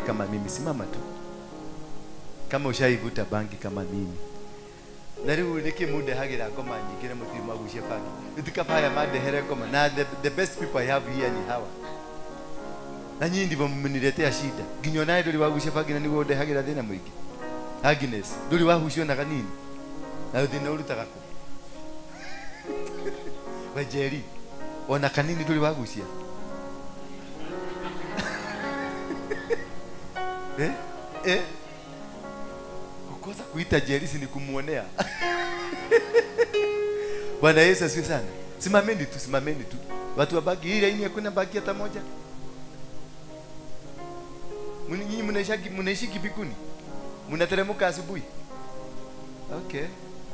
kama mimi, simama tu. Kama ushaivuta bangi kama mimi. Na riu nikimunde hagira ngoma nyingire muthiri magucia bangi. Itikabaya mandehere ngoma na the best people I have here ni hawa. Na nyinyi ndivyo mmeniletea shida. Nginyo naye nduri wagucia bangi na niguo ndehagira thina mwingi. Agnes, nduri wahucio na kanini. Na thina urutaga ku. Wajeri. Ona kanini nduri wagucia. Kukosa kuita Jerisi ni kumuonea. Bwana Yesu asifiwe sana. Simameni tu. Watu wa bagi ile ini hakuna bagi hata moja. Nyinyi mnaishi kibikuni. Mnateremka asubuhi. Okay,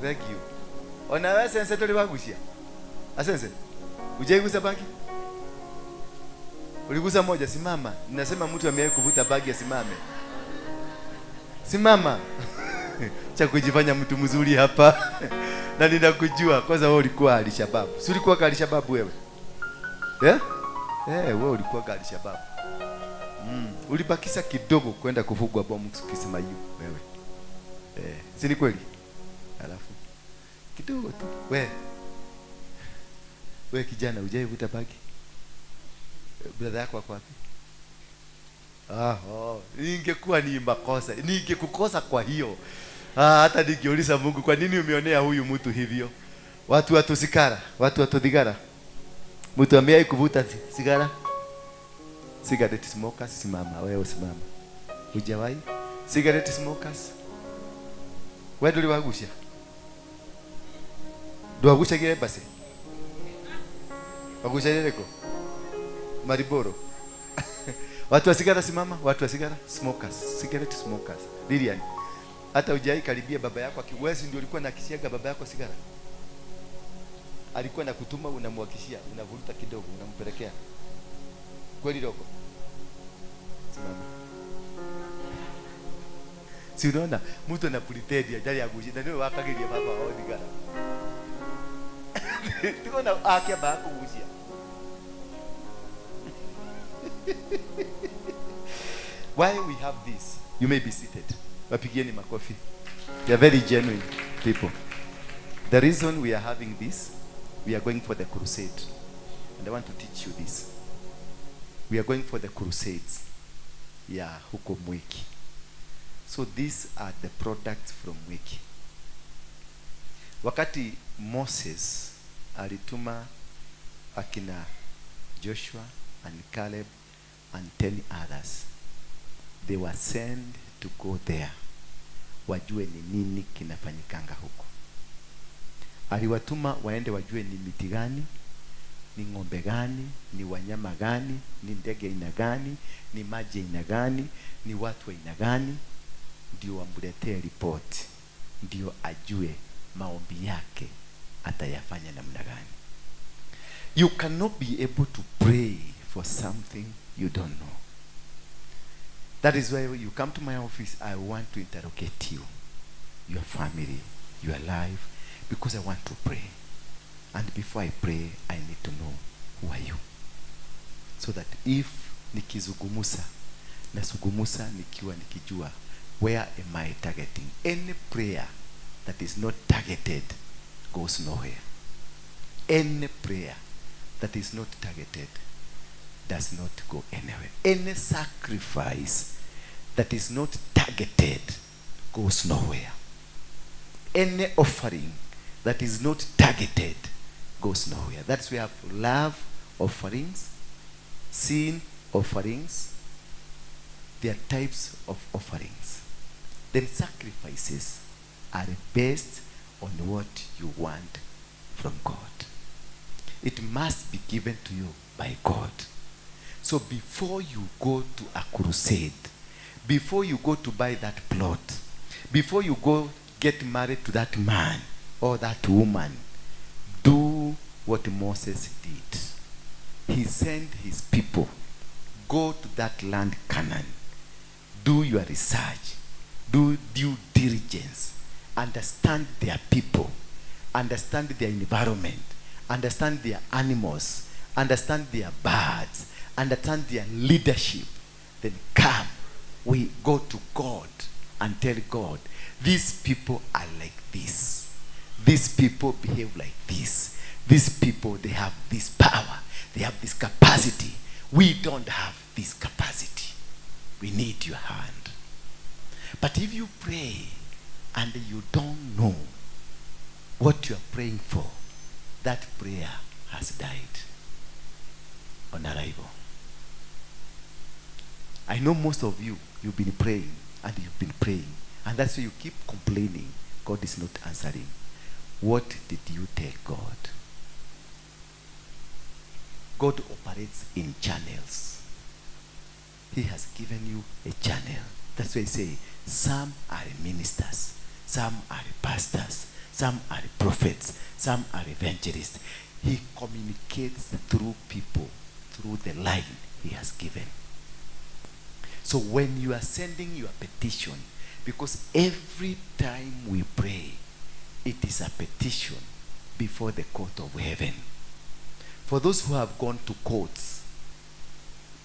thank you. Ona wewe sense tuli wagusia. Asense. Ujaigusa bagi? Uligusa moja, simama. Ninasema mtu amewahi kuvuta bagi asimame. Simama. Cha kujifanya mtu mzuri hapa. Na ninakujua kwanza wewe ulikuwa alishababu. Si ulikuwa alishababu wewe? Wewe ulikuwa alishababu. Ulibakisha kidogo kwenda kufugwa bomu kisema hiyo wewe. Si ni kweli? Alafu kidogo tu. Wewe kijana hujaivuta bagi? Brother yako wako wapi? Ningekuwa ni makosa. Ningekukosa kwa hiyo. Hata nikiuliza Mungu kwa nini umeonea huyu mtu hivyo? Watu watusikara, watu watudhigara. Mtu amewahi kuvuta sigara? Cigarette smokers, simama, wewe simama. Hujawahi? Cigarette smokers? Wewe ndio wagusha. Ndio wagusha kile basi. Wagusha ile ko. Mariboro. Watu wa sigara simama, watu wa sigara smokers, cigarette smokers. Lilian, hata hujai karibia baba yako akiwezi ndio ulikuwa nakisiaga baba yako sigara. Alikuwa nakutuma unamwakishia, unavuruta kidogo, unampelekea. Kweli dogo. Simama. Si unaona mtu anapulitedia ndani ya gushi, ndio wakagilia baba wao sigara. Tuko akia baba kugushia. Why we have this? You may be seated. Wapigieni makofi. You are very genuine people. The reason we are having this, we are going for the crusade. And I want to teach you this. We are going for the crusades. Yeah, huko Mwiki. So these are the products from Mwiki. Wakati Moses alituma akina Joshua and Caleb and 10 others, they were sent to go there. Wajue ni nini kinafanyikanga huko. Aliwatuma waende wajue ni miti gani, ni ng'ombe gani, ni wanyama gani, ni ndege aina gani, ni maji aina gani, ni watu aina gani, ndio wamletee report, ndio ajue maombi yake atayafanya namna gani. You cannot be able to pray for something you don't know. That is why you come to my office, I want to interrogate you, your family, your life, because I want to pray. And before I pray, I need to know who are you. So that if nikizungumusa, nasungumusa nikiwa nikijua, where am I targeting? Any prayer that is not targeted goes nowhere. Any prayer that is not targeted does not go anywhere. Any sacrifice that is not targeted goes nowhere. Any offering that is not targeted goes nowhere. That's why we have love offerings, sin offerings. There are types of offerings. Then sacrifices are based on what you want from God. It must be given to you by God. So before you go to a crusade, before you go to buy that plot, before you go get married to that man or that woman, do what Moses did. He sent his people, go to that land Canaan, do your research, do due diligence, understand their people, understand their environment, understand their animals, understand their birds, understand their leadership, then come we go to God and tell God, these people are like this. These people behave like this. These people, they have this power. They have this capacity. We don't have this capacity. We need your hand. But if you pray and you don't know what you are praying for, that prayer has died on arrival. I know most of you, you've been praying and you've been praying, and that's why you keep complaining God is not answering. What did you tell God? God operates in channels. He has given you a channel. That's why I say some are ministers, some are pastors, some are prophets, some are evangelists. He communicates through people, through the line he has given. So when you are sending your petition, because every time we pray, it is a petition before the court of heaven. For those who have gone to courts,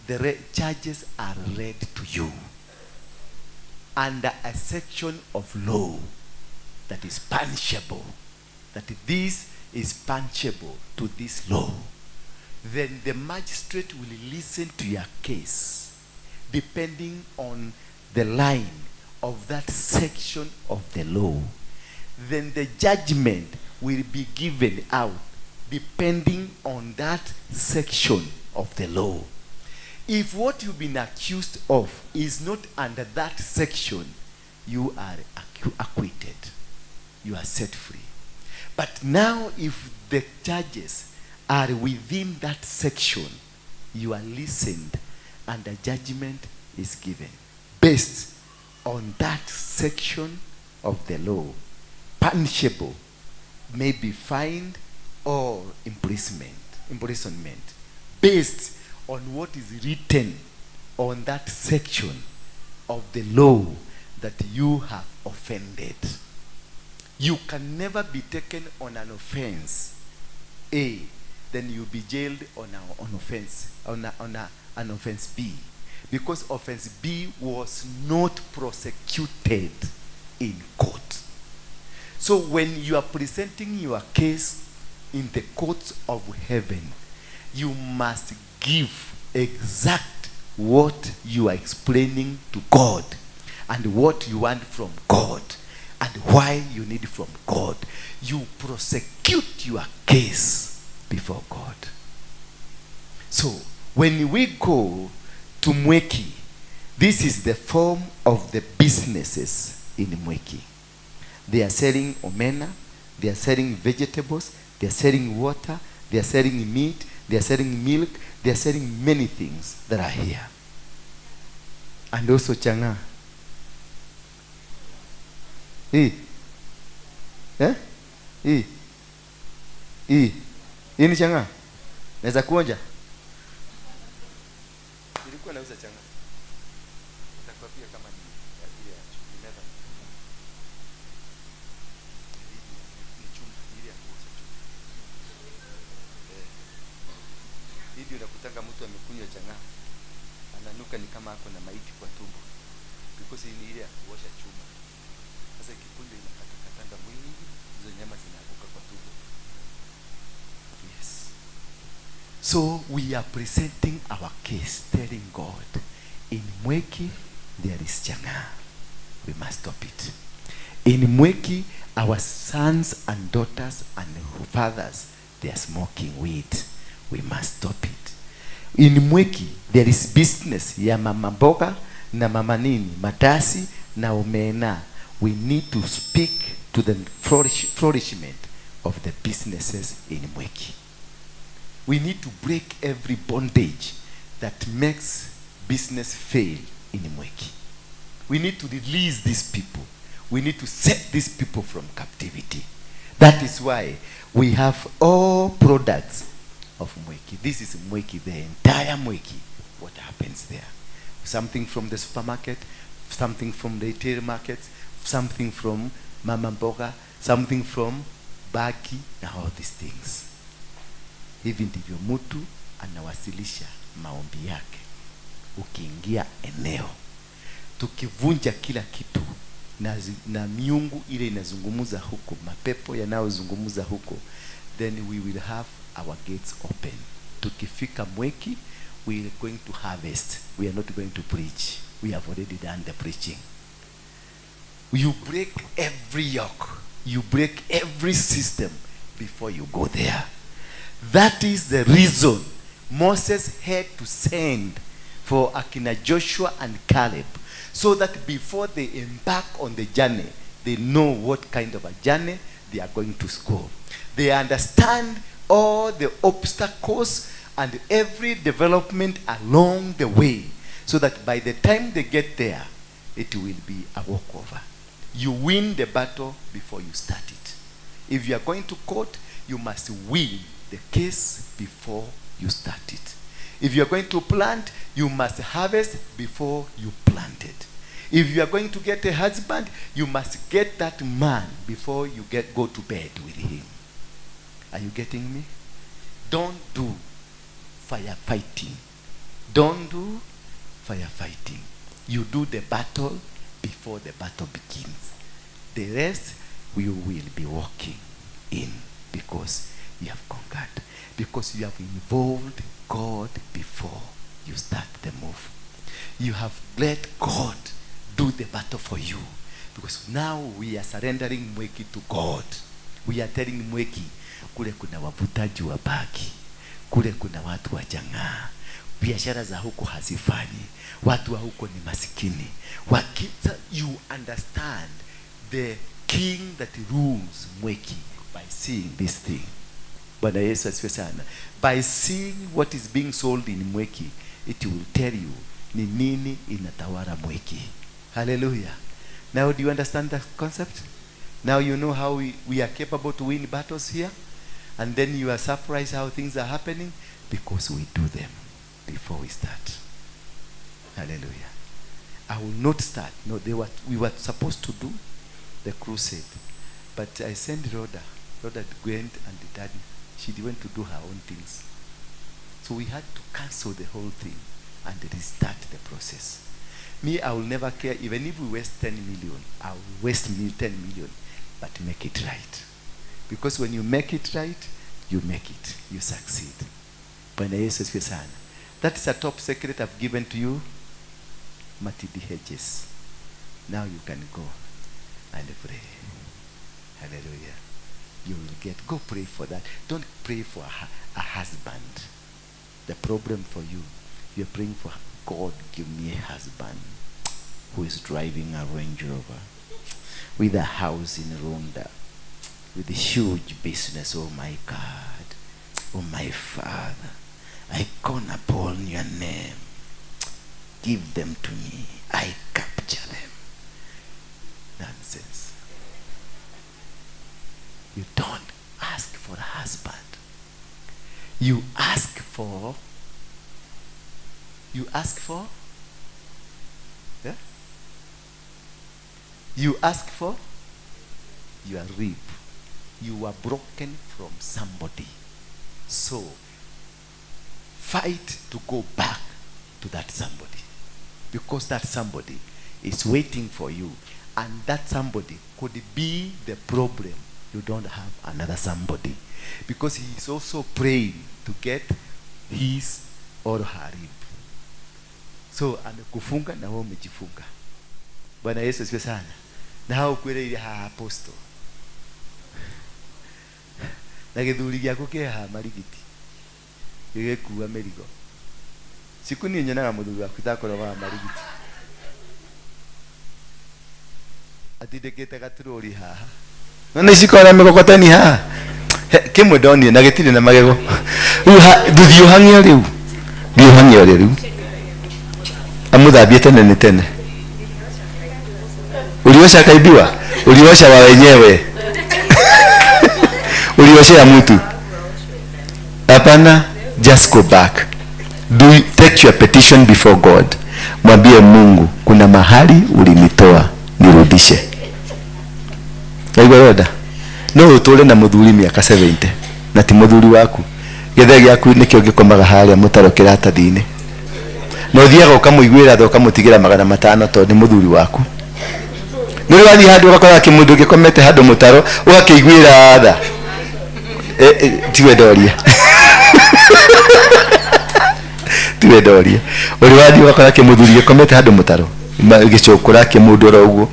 the charges are read to you under a section of law that is punishable, that this is punishable to this law. Then the magistrate will listen to your case depending on the line of that section of the law. Then the judgment will be given out depending on that section of the law. If what you've been accused of is not under that section, you are acquitted. You are set free. But now if the charges are within that section, you are listened and a judgment is given based on that section of the law. Punishable, may be fined or imprisonment based on what is written on that section of the law that you have offended. You can never be taken on an offense A, then you'll be jailed on an offense B, because offense B was not prosecuted in court. So when you are presenting your case in the courts of heaven, you must give exact what you are explaining to God and what you want from God and why you need from God. You prosecute your case before God. So when we go to Mweki, this is the form of the businesses in Mweki. They are selling omena, they are selling vegetables, they are selling water, they are selling meat, they are selling milk, they are selling many things that are here. And also changa. Hii ni changa. Naweza kuonja. Nilikuwa nauza changa. Nitakwambia kama ni ile ya meza. Ni chumba ile ya kuuza chumba. Hivi unakutanga mtu amekunywa changa, ananuka ni kama ako na maiti kwa tumbo. Because hii ni ile ya kuosha chumba. Sasa kikundi inakatakatanga mwingi, hizo nyama zinaanguka kwa tumbo. Yes. So we are presenting our case, telling God, in Mweki there is changa. We must stop it. In Mweki, our sons and daughters and fathers, they are smoking weed. We must stop it. In Mweki, there is business ya mama mboga na mama nini, matasi na omena. We need to speak to the flourishment of the businesses in Mweki. We need to break every bondage that makes business fail in Mweki. We need to release these people. We need to set these people from captivity. That is why we have all products of Mweki. This is Mweki, the entire Mweki. What happens there? Something from the supermarket, something from the retail markets, something from mama mboga, something from baki, na all these things. Hivi ndivyo mtu anawasilisha maombi yake ukiingia eneo. tukivunja kila kitu na miungu ile inazungumuza huko, mapepo yanayozungumuza huko, then we will have our gates open. Tukifika Mweki, we are going to harvest. We are not going to preach. We have already done the preaching. You break every yoke. You break every system before you go there. That is the reason Moses had to send for Akina Joshua and Caleb, so that before they embark on the journey, they know what kind of a journey they are going to go. They understand all the obstacles and every development along the way, so that by the time they get there, it will be a walkover. You win the battle before you start it. If you are going to court, you must win the case before you start it. If you are going to plant, you must harvest before you plant it. If you are going to get a husband, you must get that man before you go to bed with him. Are you getting me? Don't do firefighting. Don't do firefighting. You do the battle before the battle begins. The rest we will be walking in, because you have conquered. Because you have involved God before you start the move. You have let God do the battle for you. Because now we are surrendering Mweki to God. We are telling Mweki, kule kuna wavutaji wa baki, kule kuna watu wa jang'aa, biashara za huko hazifanyi, watu wa huko ni masikini. You understand the king that rules Mweki by seeing this thing. Bwana Yesu asifiwe sana. By seeing what is being sold in Mweki, it will tell you ni nini inatawala Mweki. Hallelujah. Now do you understand that concept? Now you know how we are capable to win battles here. And then you are surprised how things are happening, because we do them before we start. Hallelujah. I will not start. No, we were supposed to do the crusade, but I sent Rhoda. Rhoda went and did. She went to do her own things. So we had to cancel the whole thing and restart the process. Me, I will never care. Even if we waste 10 million, I will waste 10 million, but make it right. Because when you make it right, you make it. You succeed. That is a top secret I've given to you. Matidi hedges. Now you can go and pray. Hallelujah. You will go pray for that. Don't pray for a husband. The problem for you, you're praying for God, give me a husband who is driving a Range Rover with a house in Rwanda, with a huge business. Oh my God, oh my Father, I call upon your name. Give them to me. I capture them. Nonsense. You don't ask for a husband. You ask for yeah? You ask for your rib. You are broken from somebody. So fight to go back to that somebody. Because that somebody is waiting for you. And that somebody could be the problem. You don't have another somebody. Because he is also praying to get his or her rib. So amekufunga na wewe umejifunga. Bwana Yesu asifiwe sana. Na hao kweli ile apostle. Na githuri giaku kiha marigiti. Gigekuwa merigo. Siku ni nyonaga muthuri waku itakoro wa marigiti. Atindikite gatururi haha. None cikora migokotani haha. Kimwe ndoni na gitire na magego. Nduthio hangio riu. Ndio hangio riu. Amuthambie tene ni tene. Uliosha kaibiwa, uliosha wa wenyewe. Uliosha ya mtu. Hapana, just go back. Take your petition before God. Mwambie Mungu, kuna mahali ulinitoa, nirudishe. Naigoda. No utole na muthuri miaka 70 na ti muthuri waku. Githe giaku nikio gikomaga haria mutaro kiratathini. no thiaga ukamuiguira tho kamutigira 500 to ni muthuri waku nuri wathi handu ukakora kimundu gikomete handu mutaro ukaiguira tha tiwe doria tiwe doria uri wathi ukakora kimuthuri gikomete handu mutaro gicukura kimundu ro uguo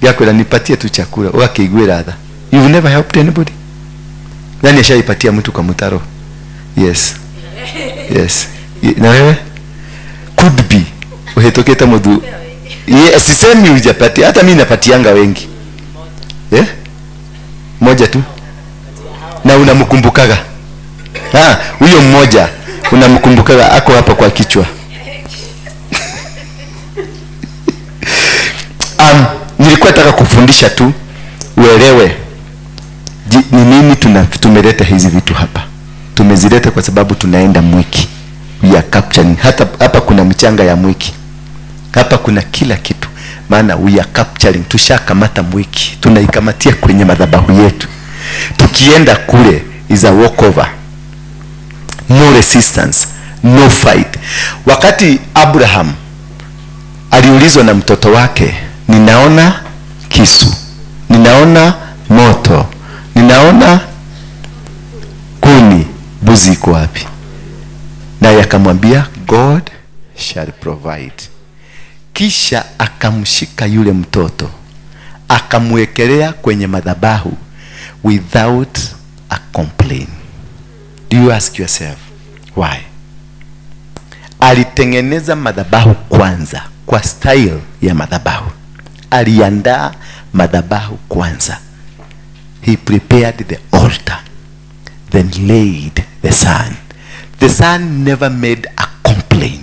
yakwira nipatie tu chakula ukaiguira tha. You've never helped anybody? Nani ashaipatia mtu kwa mtaro? Yes. Na wewe? Could be. Uhetoketa mudhu. Yes, sisemi hujapatia. Hata mimi napatianga wengi. Moja tu. Na unamkumbukaga. Huyo mmoja unamkumbukaga ako hapa kwa kichwa. Nilikuwa nataka kufundisha tu uelewe ni nini tumeleta hizi vitu hapa. Tumezileta kwa sababu tunaenda mwiki ya capturing. Hapa kuna mchanga ya mwiki. Hapa kuna kila kitu. Maana we are capturing. Tushakamata mwiki. Tunaikamatia kwenye madhabahu yetu. Tukienda kule is a walkover. No resistance, no fight. Wakati Abraham aliulizwa na mtoto wake, ninaona kisu, ninaona moto, ninaona kuni, buzi iko wapi? Naye akamwambia God shall provide. Kisha akamshika yule mtoto akamwekelea kwenye madhabahu without a complaint. Do you ask yourself why? Alitengeneza madhabahu kwanza kwa style ya madhabahu. Aliandaa madhabahu kwanza. He prepared the altar, then laid the son. The son never made a complaint.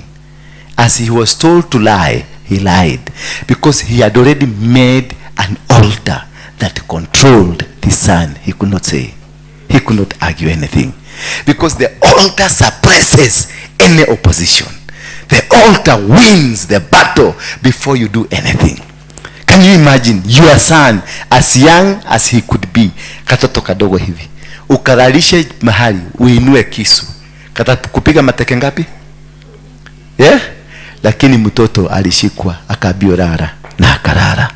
As he was told to lie, he lied, because he had already made an altar that controlled the son. He could not say, he could not argue anything, because the altar suppresses any opposition. The altar wins the battle before you do anything. Can you imagine your son, as young as he could be, katoto kadogo hivi, ukalalishe mahali uinue kisu, kupiga mateke ngapi? Lakini mtoto alishikwa akaambiwa rara na akarara.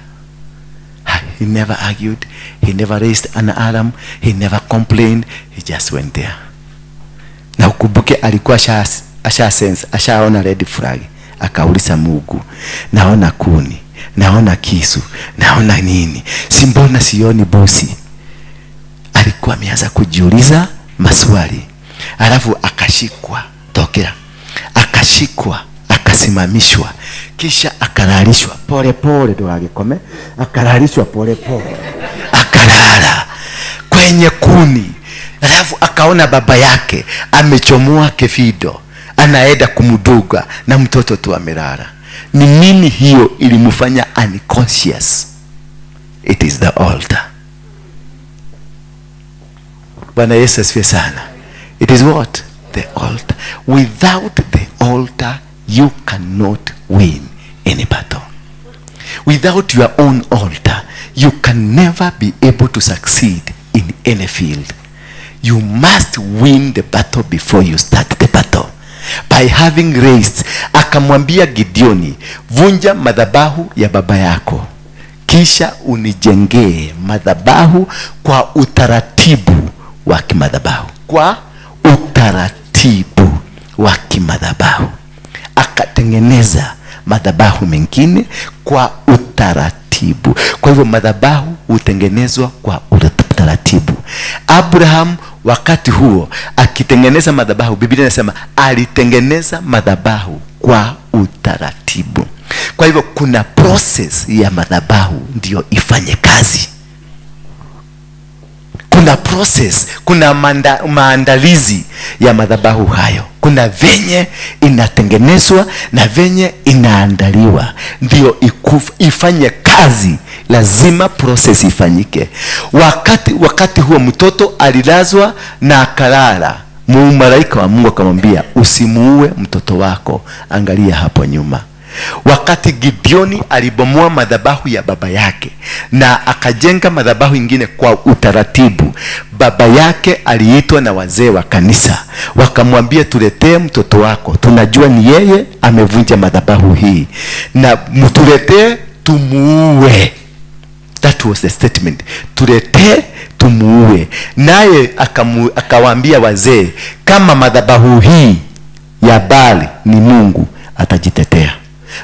He never argued, he never raised an alarm, he never complained, he just went there. Na ukumbuke alikuwa ashaona red flag. Akauliza Mungu, naona kuni, naona kisu, naona nini, simbona sioni bosi? Alikuwa ameanza kujiuliza maswali. Alafu akashikwa tokea, akashikwa, akasimamishwa, kisha akalalishwa pole pole, ndo agikome, akalalishwa pole pole, akalala kwenye kuni. Alafu akaona baba yake amechomoa kefido, anaenda kumuduga na mtoto tu amelala. Ni nini hiyo ilimfanya unconscious? It is the altar. Bwana Yesu asifiwe sana. It is what? The altar. Without the altar, you cannot win any battle. Without your own altar, you can never be able to succeed in any field. You must win the battle before you start the battle. By having raised, akamwambia Gideoni, vunja madhabahu ya baba yako, kisha unijengee madhabahu kwa utaratibu wa kimadhabahu. Kwa utaratibu wa kimadhabahu. Akatengeneza madhabahu mengine kwa utaratibu. Kwa hivyo madhabahu hutengenezwa kwa utaratibu. Abraham wakati huo akitengeneza madhabahu, Biblia inasema alitengeneza madhabahu kwa utaratibu. Kwa hivyo kuna process ya madhabahu ndio ifanye kazi. Kuna process, kuna maandalizi ya madhabahu hayo. Kuna venye inatengenezwa na venye inaandaliwa ndio ifanye kazi. Lazima process ifanyike. Wakati huo mtoto alilazwa na akalala, malaika wa Mungu akamwambia, usimuue mtoto wako, angalia hapo nyuma. Wakati Gideoni alibomoa madhabahu ya baba yake na akajenga madhabahu ingine kwa utaratibu, baba yake aliitwa na wazee wa kanisa, wakamwambia, tuletee mtoto wako, tunajua ni yeye amevunja madhabahu hii, na mtuletee tumuue. That was the statement. Tuletee tumuue. Naye akawaambia wazee, kama madhabahu hii ya Baali ni Mungu, atajitetea.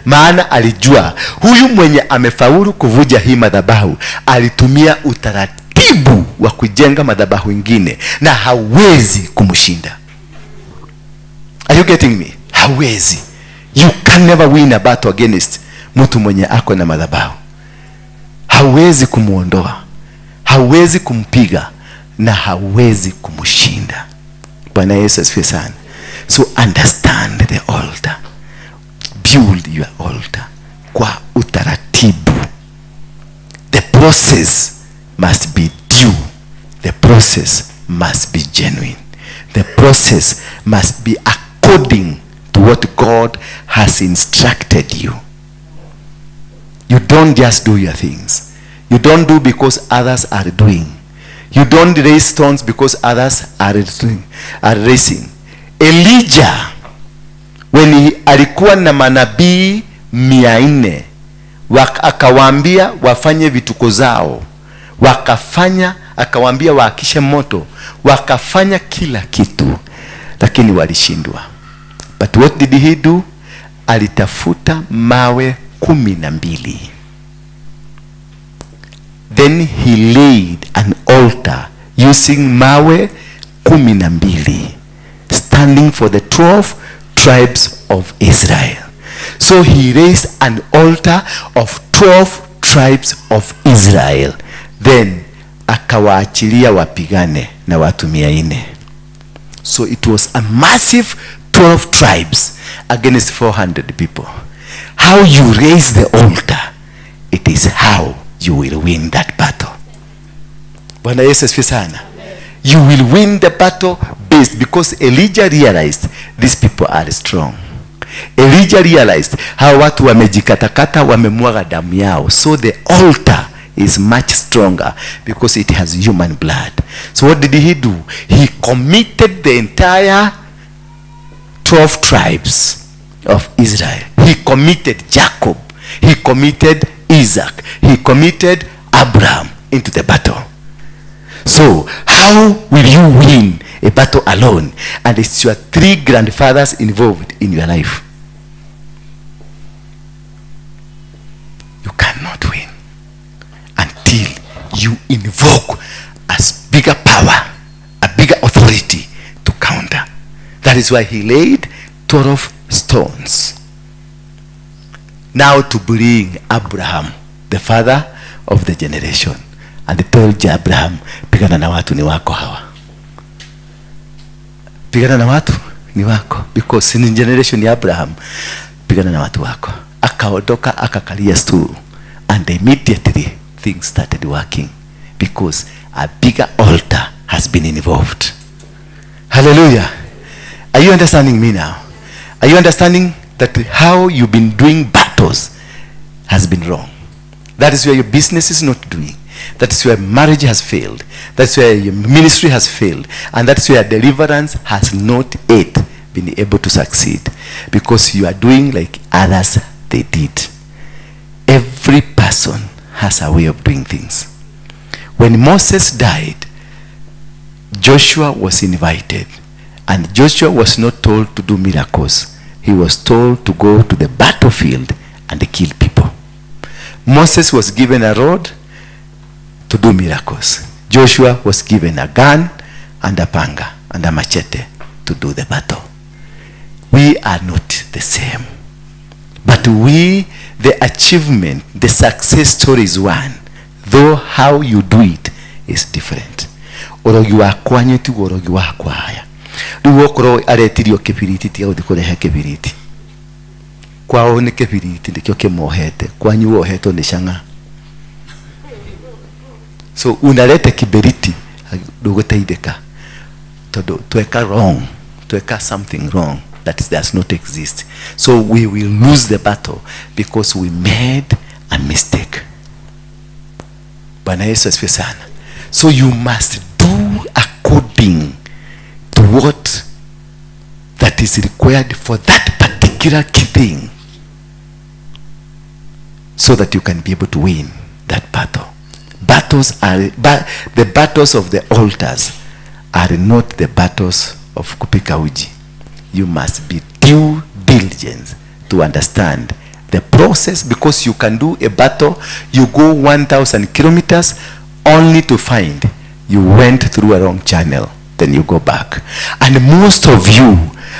Maana alijua huyu mwenye amefaulu kuvunja hii madhabahu alitumia utaratibu wa kujenga madhabahu ingine, na hawezi kumshinda. Are you getting me? Hawezi. You can never win a battle against mtu mwenye ako na madhabahu. Hawezi kumuondoa, hawezi kumpiga, na hawezi kumshinda. Bwana Yesu asifiwe sana. So understand the altar. Build your altar kwa utaratibu. The process must be due. The process must be genuine. The process must be according to what God has instructed you. You don't just do your things. You don't do because others are doing. You don't raise stones because others are raising. Elijah, when alikuwa na manabii 400, akawaambia wafanye vituko zao, wakafanya. Akawaambia waakishe moto, wakafanya kila kitu, lakini walishindwa. But what did he do? Alitafuta mawe 12. Then he laid an altar using mawe 12, standing for the 12 tribes of Israel. So he raised an altar of 12 tribes of Israel. Then akawaachilia wapigane na watu 400. So it was a massive 12 tribes against 400 people. How you raise the altar, it is how you will win that battle. Bwana Yesu asifiwe sana. You will win the battle based, because Elijah realized these people are strong. Elijah realized how watu wamejikatakata, wamemwaga damu yao. So the altar is much stronger because it has human blood. So what did he do? He committed the entire 12 tribes of Israel. He committed Jacob. He committed Isaac. He committed Abraham into the battle. So how will you win a battle alone, and it's your 3 grandfathers involved in your life? You cannot win until you invoke a bigger power, a bigger authority to counter. That is why he laid 12 stones. Now to bring Abraham, the father of the generation, and they told Abraham, pigana na watu ni wako hawa. Pigana na watu ni wako, because in generation ya Abraham, pigana na watu wako. Akaondoka akakalia stool, and immediately things started working, because a bigger altar has been involved. Hallelujah. Are you understanding me now? Are you understanding that how you've been doing battles has been wrong? That is where your business is not doing. That is where marriage has failed. That's where your ministry has failed. And that's where deliverance has not yet been able to succeed, because you are doing like others they did. Every person has a way of doing things. When Moses died, Joshua was invited, and Joshua was not told to do miracles. He was told to go to the battlefield and kill people. Moses was given a rod to do miracles. Joshua was given a gun and a panga and a machete to do the battle. We are not the same, but we, the achievement, the success story is one, though how you do it is different. Orogi wa kwanyu ti orogi wa kwaya. Riu okoro aretirio kibiriti ti uthi kurehe kibiriti. Kwao ni kibiriti ndikio kimohete, kwanyu wohetwo ni shanga. So unaleta kibiriti nduguteithika, todo tweka wrong, tweka something wrong that does not exist. So we will lose the battle because we made a mistake. Bwana Yesu asifiwe sana. So you must do according to what that is required for that particular thing, so that you can be able to win that battle. The battles of the altars are not the battles of kupika uji. You must be due diligence to understand the process, because you can do a battle, you go 1,000 kilometers only to find you went through a wrong channel, then you go back. And most of you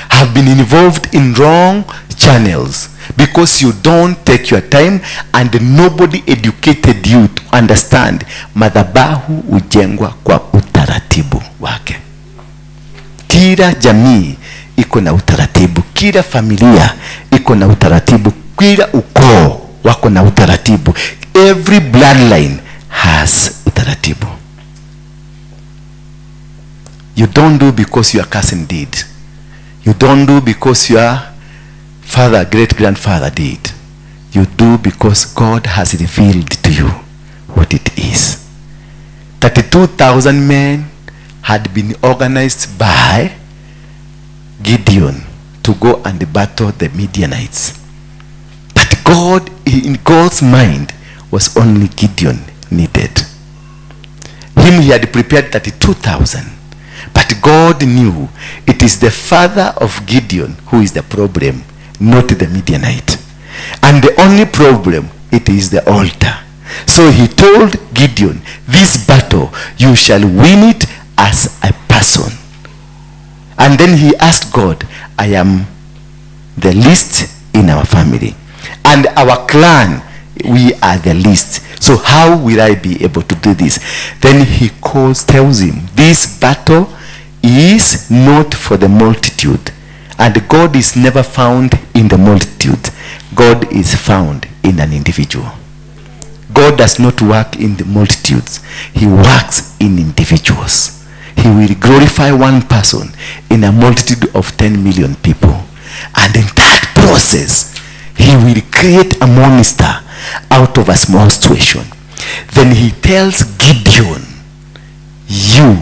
have been involved in wrong channels because you don't take your time and nobody educated you to understand madhabahu ujengwa kwa utaratibu wake. Kila jamii iko na utaratibu, kila familia iko na utaratibu, kila ukoo wako na utaratibu. Every bloodline has utaratibu. You don't do because your cousin did. You don't do because your father, great-grandfather did. You do because God has revealed to you what it is. 32,000 men had been organized by Gideon to go and battle the Midianites. But God, in God's mind, was only Gideon needed. Him, he had prepared 32,000. But God knew it is the father of Gideon who is the problem, not the Midianite. And the only problem, it is the altar. So he told Gideon, this battle, you shall win it as a person. And then he asked God, I am the least in our family. And our clan, we are the least. So how will I be able to do this? Then he tells him, this battle is not for the multitude. And God is never found in the multitude. God is found in an individual. God does not work in the multitudes. He works in individuals. He will glorify one person in a multitude of 10 million people. And in that process, he will create a monster out of a small situation. Then he tells Gideon, you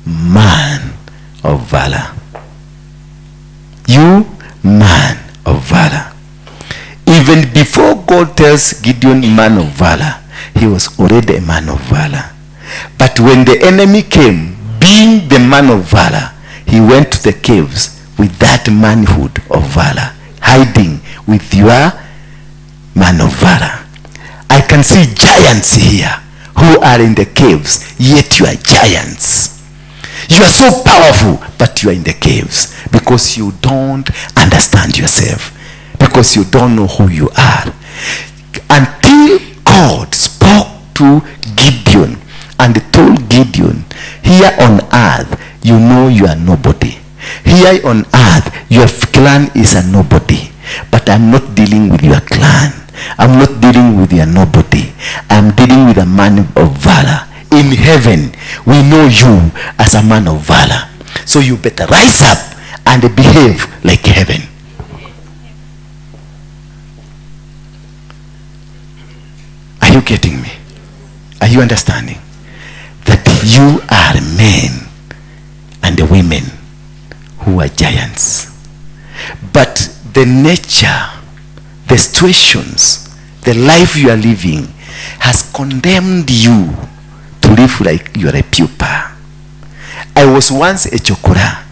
man of valor. You man of valor. Even before God tells Gideon man of valor, he was already a man of valor. But when the enemy came, being the man of valor, he went to the caves with that manhood of valor, hiding with your man of valor. I can see giants here who are in the caves, yet you are giants. You are so powerful, but you are in the caves because you don't understand yourself, because you don't know who you are. Until God spoke to Gideon and told Gideon, here on earth, you know you are nobody. Here on earth, your clan is a nobody. But I'm not dealing with your clan. I'm not dealing with your nobody. I'm dealing with a man of valor. In heaven, we know you as a man of valor. So you better rise up and behave like heaven. Are you getting me? Are you understanding? That you are men and women who are giants. But the nature, the situations, the life you are living has condemned you to live like you are a pupa. I was once a chokora.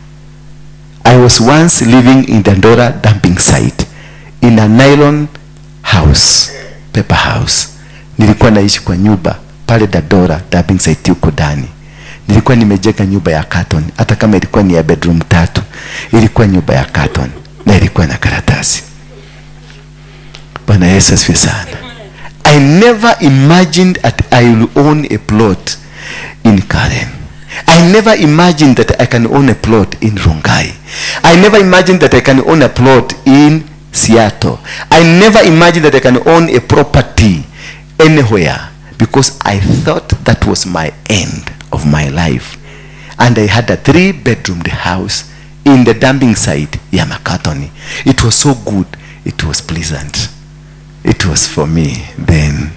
I was once living in the Ndura dumping site in a nylon house, paper house. Nilikuwa naishi kwa nyumba pale Ndura dumping site huko ndani. Nilikuwa nimejenga nyumba ya carton, hata kama ilikuwa ni ya bedroom 3, ilikuwa nyumba ya carton na ilikuwa na karatasi. Bwana Yesu asifiwe sana. I never imagined that I will own a plot in Karen. I never imagined that I can own a plot in Rongai. I never imagined that I can own a plot in Seattle. I never imagined that I can own a property anywhere, because I thought that was my end of my life. And I had a 3-bedroomed house in the dumping site ya makatoni. It was so good, it was pleasant. It was for me then,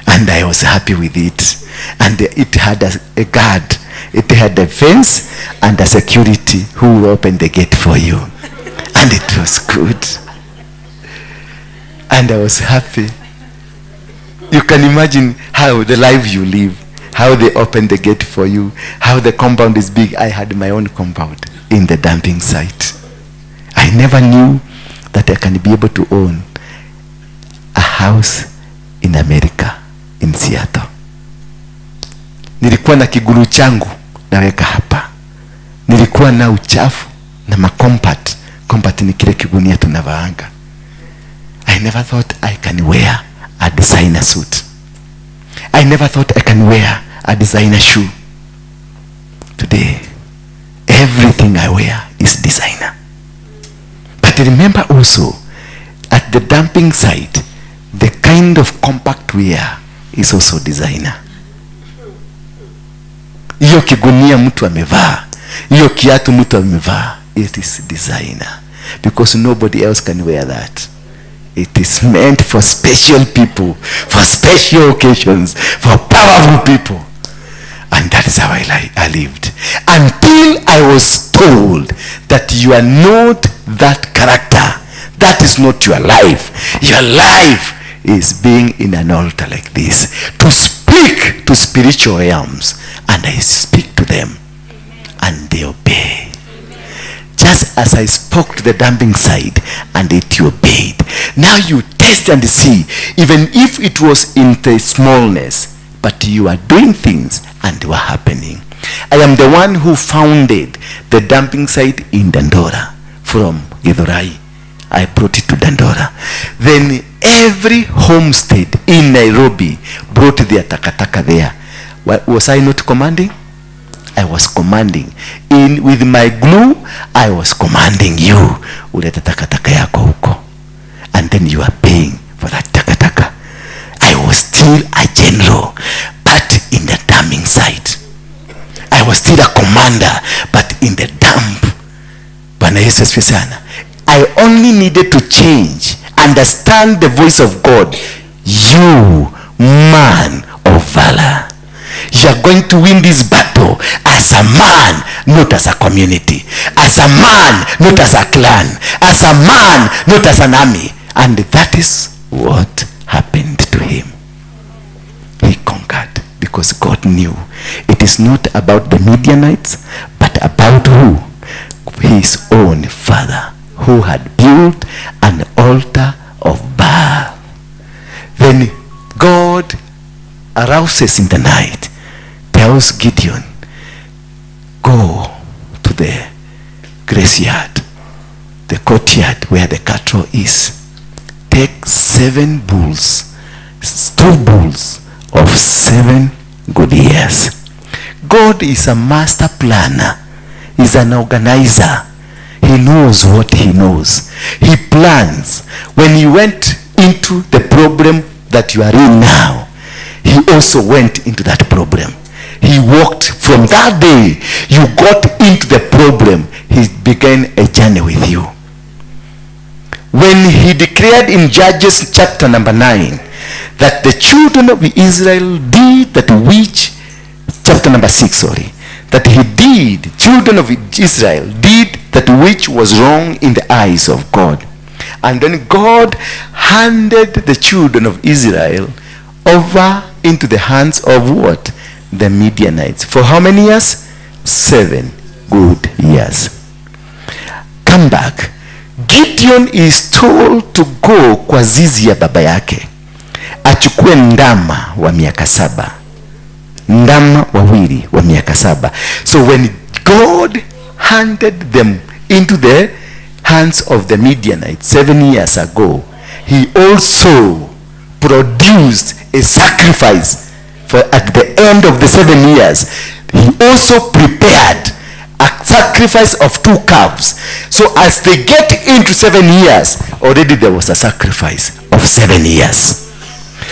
and I was happy with it. And it had a guard, it had a fence and a security who will open the gate for you, and it was good, and I was happy. You can imagine how the life you live, how they open the gate for you, how the compound is big. I had my own compound in the dumping site. I never knew that I can be able to own a house in America, in Seattle. Nilikuwa na kiguru changu naweka hapa. Nilikuwa na uchafu na makompat. Kompat ni kile kigunia tunavaanga. I never thought I can wear a designer suit. I never thought I can wear a designer shoe. Today, everything I wear is designer. But remember also, at the dumping site, the kind of compact wear is also designer. Hiyo kigunia mtu amevaa, hiyo kiatu mtu amevaa, it is designer. Because nobody else can wear that. It is meant for special people, for special occasions, for powerful people. And that is how I lived. Until I was told that you are not that character. That is not your life. Your life is being in an altar like this, to speak to spiritual realms. And I speak to them, and they obey. Just as I spoke to the dumping side, and it obeyed. Now you test and see, even if it was in the smallness, but you are doing things and they were happening. I am the one who founded the dumping site in Ndura from Githurai. I brought it to Ndura. Then every homestead in Nairobi brought their takataka there. Was I not commanding? I was commanding. With my glue, I was commanding you. Uleta takataka yako huko. And then you are paying for that takataka. I was still a general, but in the dumping site. I was still a commander, but in the dump. Bwana Yesu asifiwe sana. I only needed to change, understand the voice of God. You, man of valor, you are going to win this battle as a man, not as a community. As a man, not as a clan. As a man, not as an army. And that is what happened to him. He conquered because God knew it is not about the Midianites, but about who? His own father, who had built an altar of Baal. Then God arouses in the night, tells Gideon, go to the graveyard, the courtyard where the cattle is. Take 7 bulls, 2 bulls of 7 good years. God is a master planner. He's an organizer. He knows what he knows. He plans. When he went into the problem that you are in now, he also went into that problem. He walked from that day you got into the problem. He began a journey with you. When he declared in Judges chapter number 9 that the children of Israel did that which, chapter number 6, sorry, that he did, children of Israel did that which was wrong in the eyes of God. And then God handed the children of Israel over into the hands of what? The Midianites. For how many years? 7 good years. Come back. Gideon is told to go kwa zizi ya baba yake, achukue ndama wa miaka 7, ndama wawili wa miaka 7. So when God handed them into the hands of the Midianites 7 years ago, he also produced a sacrifice for at the end of the 7 years. He also prepared a sacrifice of 2 calves. So as they get into 7 years, already there was a sacrifice of 7 years.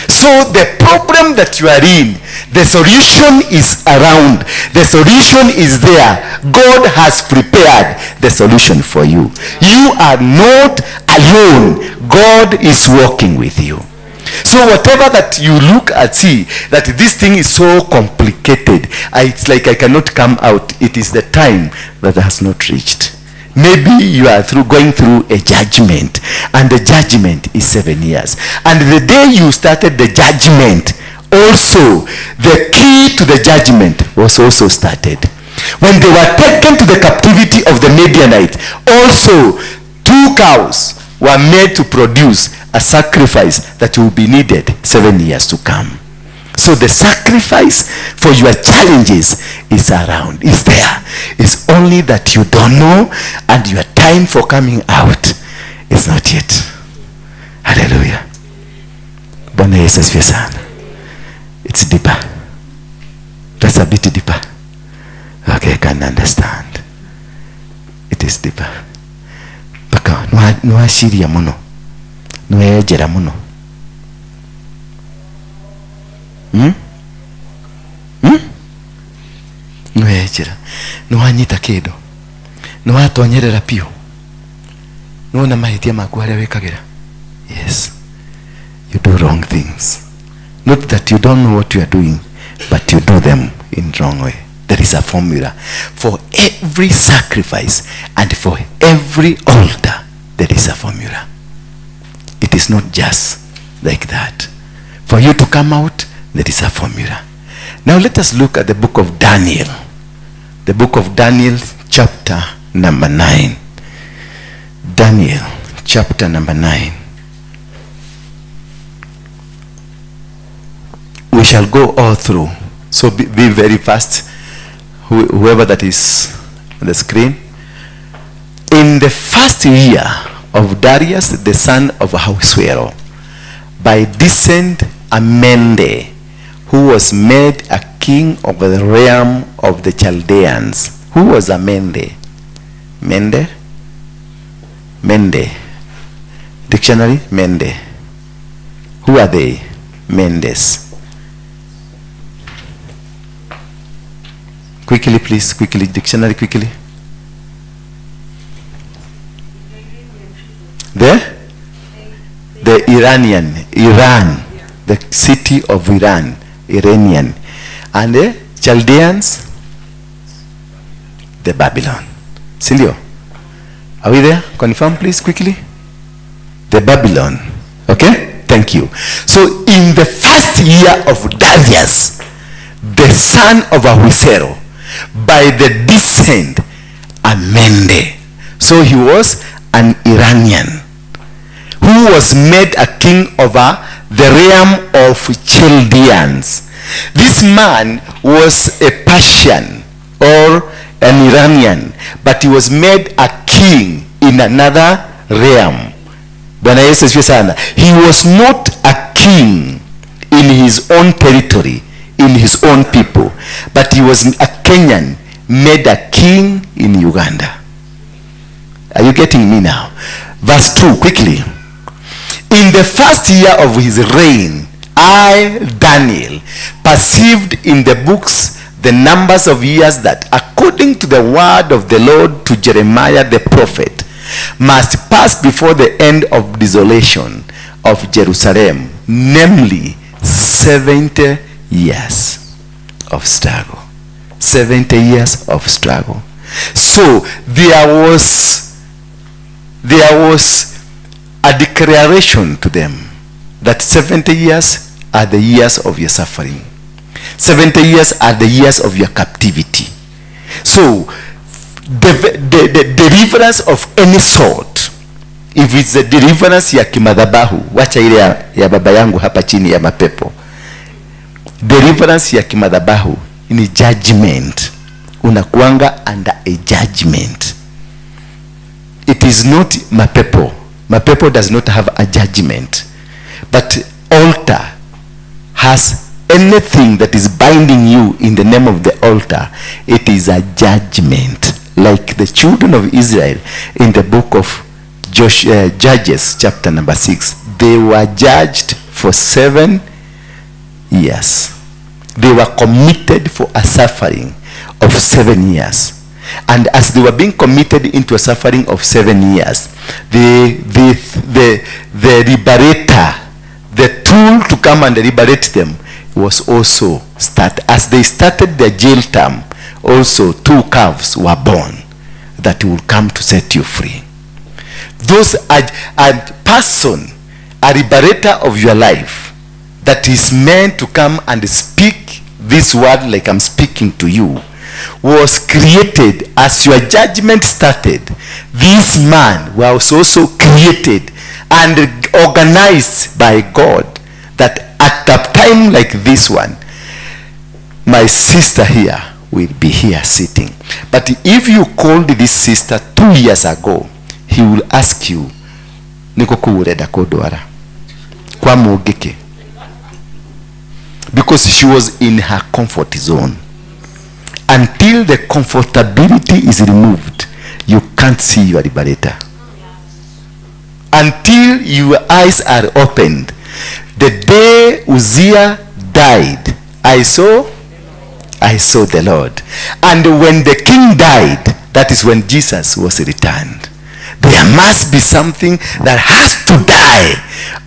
So the problem that you are in, The solution is around. The solution is there. God has prepared the solution for you. You are not alone. God is working with you. So whatever that you look at, see that this thing is so complicated, it's like I cannot come out. It is the time that has not reached. Maybe you are going through a judgment, and the judgment is 7 years. And the day you started the judgment, also the key to the judgment was also started. When they were taken to the captivity of the Midianites, also 2 cows were made to produce a sacrifice that will be needed 7 years to come. So the sacrifice for your challenges is around, is there. It's only that you don't know, and your time for coming out is not yet. Hallelujah. Bwana Yesu asifiwe sana. It's deeper. That's a bit deeper. Okay, I can understand. It is deeper. Baka nuwa shiria muno. Nuwa ejera muno. Nuwejera nuwanyita kido nuwatonyerera pio nuona mahitia maku haria wikagira. Yes, you do wrong things. Not that you don't know what you are doing, but you do them in wrong way. There is a formula for every sacrifice, and for every altar there is a formula. It is not just like that. For you to come out, there is a formula. Now let us look at the book of Daniel. The book of Daniel, chapter number 9. Daniel, chapter number 9. We shall go all through. So be very fast. Whoever that is on the screen. In the first year of Darius, the son of Ahasuero, by descent Amende, who was made a king over the realm of the Chaldeans. Who was Amende? Mende? Mende. Dictionary? Mende. Who are they? Mendes. Quickly, please. Quickly. Dictionary, quickly. The Iranian. Iran. The city of Iran. Iranian. And the Chaldeans, the Babylon. Silio, are we there? Confirm please quickly. The Babylon. Okay, thank you. So in the first year of Darius, the son of Ahasuero, by the descent Amende. So he was an Iranian who was made a king over the realm of Chaldeans. This man was a Persian or an Iranian, but he was made a king in another realm. He was not a king in his own territory, in his own people, but he was a Kenyan made a king in Uganda. Are you getting me now? Verse 2, quickly. In the first year of his reign, I, Daniel, perceived in the books the numbers of years that, according to the word of the Lord to Jeremiah the prophet, must pass before the end of desolation of Jerusalem, namely 70 years of struggle. 70 years of struggle. So there was a declaration to them that 70 years are the years of your suffering. 70 years are the years of your captivity. So the deliverance of any sort, if it's the deliverance ya kimadhabahu, wacha ile ya baba yangu hapa chini ya mapepo, deliverance ya kimadhabahu ni judgment. Unakuanga under a judgment. It is not mapepo. Mapepo does not have a judgment, but altar has anything that is binding you in the name of the altar. It is a judgment, like the children of Israel in the book of Judges chapter number 6. They were judged for 7 years. they were committed for a suffering of 7 years. And as they were being committed into a suffering of 7 years, the liberator, the tool to come and liberate them, was also as they started their jail term, also 2 calves were born that will come to set you free. Those a person, a liberator of your life, that is meant to come and speak this word like I'm speaking to you, was created as your judgment started. This man was also created and organized by God, that at a time like this one, my sister here will be here sitting. But if you called this sister 2 years ago, he will ask you, niko kuureda kodwara kwa mugike, because she was in her comfort zone. Until the comfortability is removed, you can't see your liberator. Until your eyes are opened. The day Uzziah died, I saw the Lord. And when the king died, that is when Jesus was returned. There must be something that has to die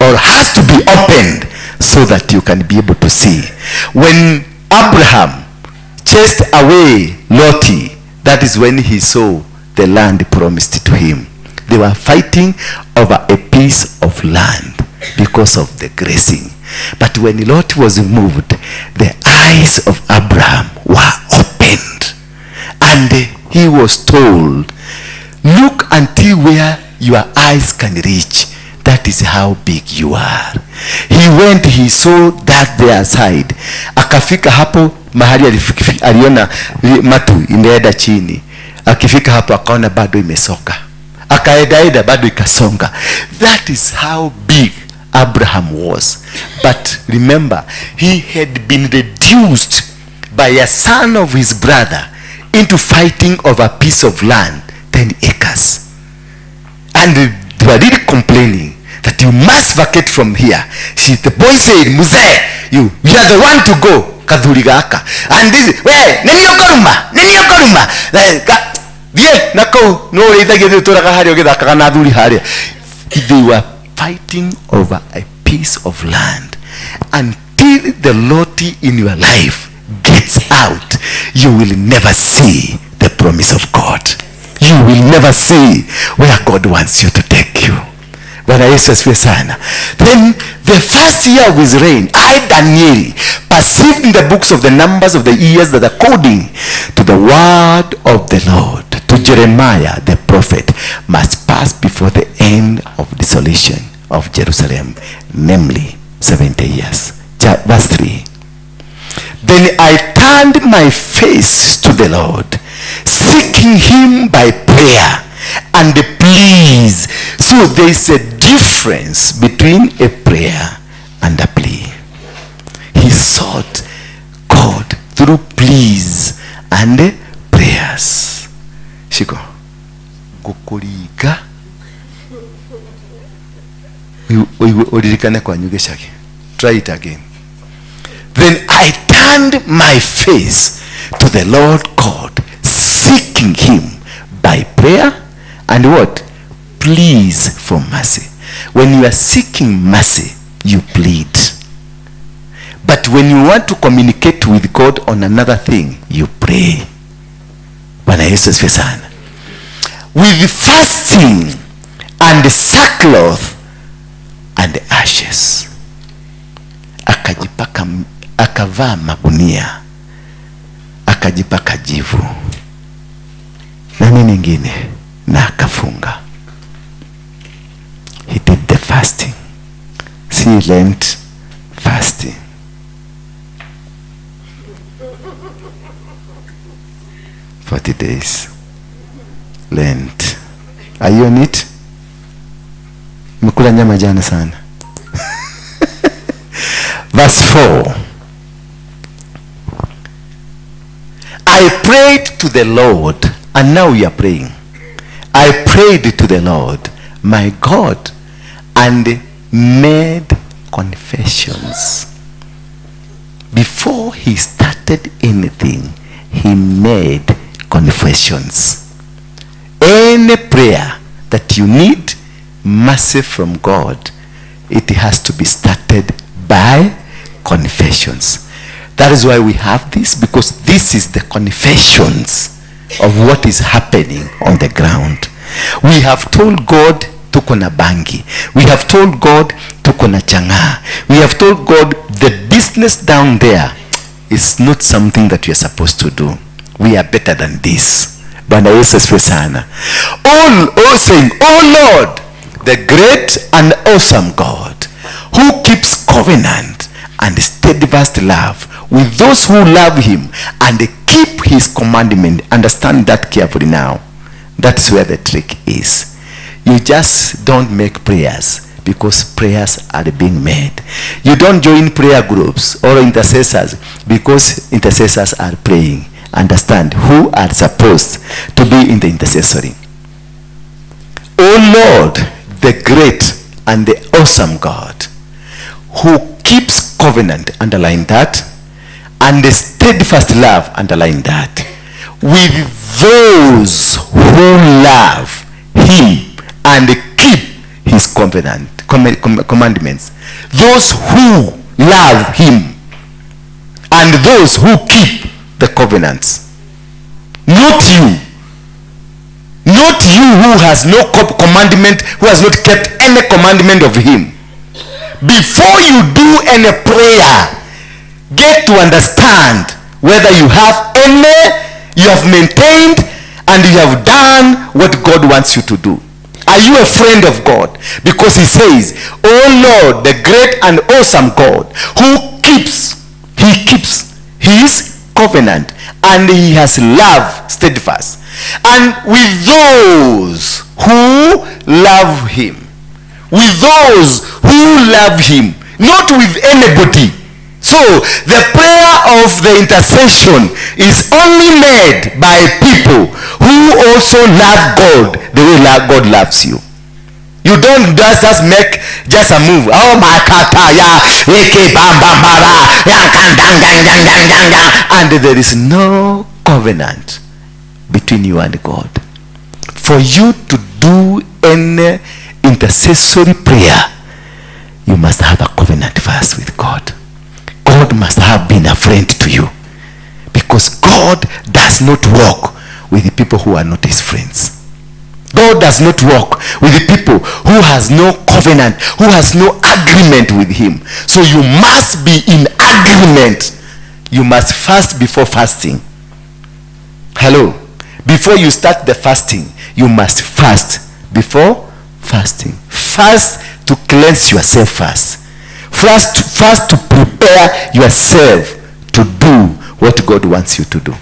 or has to be opened so that you can be able to see. When Abraham chased away Lot, that is when he saw the land promised to him. They were fighting over a piece of land because of the grazing. But when Lot was removed, the eyes of Abraham were opened, and he was told, look until where your eyes can reach. That is how big you are. He went, he saw that their side. Akafika hapo mahali aliona matu imeenda chini. Akifika hapo akaona bado imesoka. Akaedaida bado ikasonga. That is how big Abraham was. But remember, he had been reduced by a son of his brother into fighting over a piece of land, 10 acres. And they were really complaining that you must vacate from here. The boy said, Muse, you are the one to go. Kadhurigaka. And this, nenio koruma. They were fighting over a piece of land. Until the Lottie in your life gets out, you will never see the promise of God. You will never see where God wants you to take you. Then the first year of his reign, I, Daniel, perceived in the books of the numbers of the years that according to the word of the Lord, to Jeremiah the prophet, must pass before the end of desolation of Jerusalem, namely 70 years. Verse 3. Then I turned my face to the Lord, seeking him by prayer and please. So there is a difference between a prayer and a plea. He sought God through pleas and prayers. Shiko gukuriga uririkane kwa nyugeshaki. Try it again. Then I turned my face to the Lord God, seeking him by prayer and what? Please for mercy. When you are seeking mercy, you plead. But when you want to communicate with God on another thing, you pray. Bwana Yesu asifiwe sana. With fasting and sackcloth and ashes, akajipaka, akavaa magunia, akajipaka jivu na nini nyingine, na akafunga. He did the fasting. See, Lent fasting. For 40 days. Lent. Are you on it? Mkula nyama jana sana. Verse 4. I prayed to the Lord, and now we are praying. I prayed to the Lord, my God, and made confessions before before he started anything, he made confessions. Any prayer that you need mercy from God, it has to be started by confessions. That is why we have this, because this is the confessions of what is happening on the ground. We have told God tuko na bangi. We have told God tuko na changa. We have told God the business down there is not something that we are supposed to do. We are better than this. Bwana Yesu asifiwe sana. All saying, oh Lord, the great and awesome God, who keeps covenant and steadfast love with those who love him and keep his commandment. Understand that carefully now. That's where the trick is. You just don't make prayers because prayers are being made. You don't join prayer groups or intercessors because intercessors are praying. Understand who are supposed to be in the intercessory. Oh Lord, the great and the awesome God, who keeps covenant, underline that, and the steadfast love, underline that, with those who love him and keep his commandments. Those who love him and those who keep the covenants. Not you. Not you who has no commandment, who has not kept any commandment of him. Before you do any prayer, get to understand whether you have maintained and you have done what God wants you to do. Are you a friend of God? Because he says, oh Lord, the great and awesome God, who keeps his covenant, and he has love steadfast, and with those who love him, not with anybody. So the prayer of the intercession is only made by people who also love God the way God loves you. You don't just make just a move. Oh my kata ya eke bambambara and there is no covenant between you and God. For you to do any intercessory prayer, you must have a covenant first with God. God must have been a friend to you, because God does not walk with the people who are not his friends. God does not walk with the people who has no covenant, who has no agreement with him. So you must be in agreement. You must fast before fasting. Hello. Before you start the fasting, you must fast before fasting. Fast to cleanse yourself first. Fast to prepare yourself to do what God wants you to do.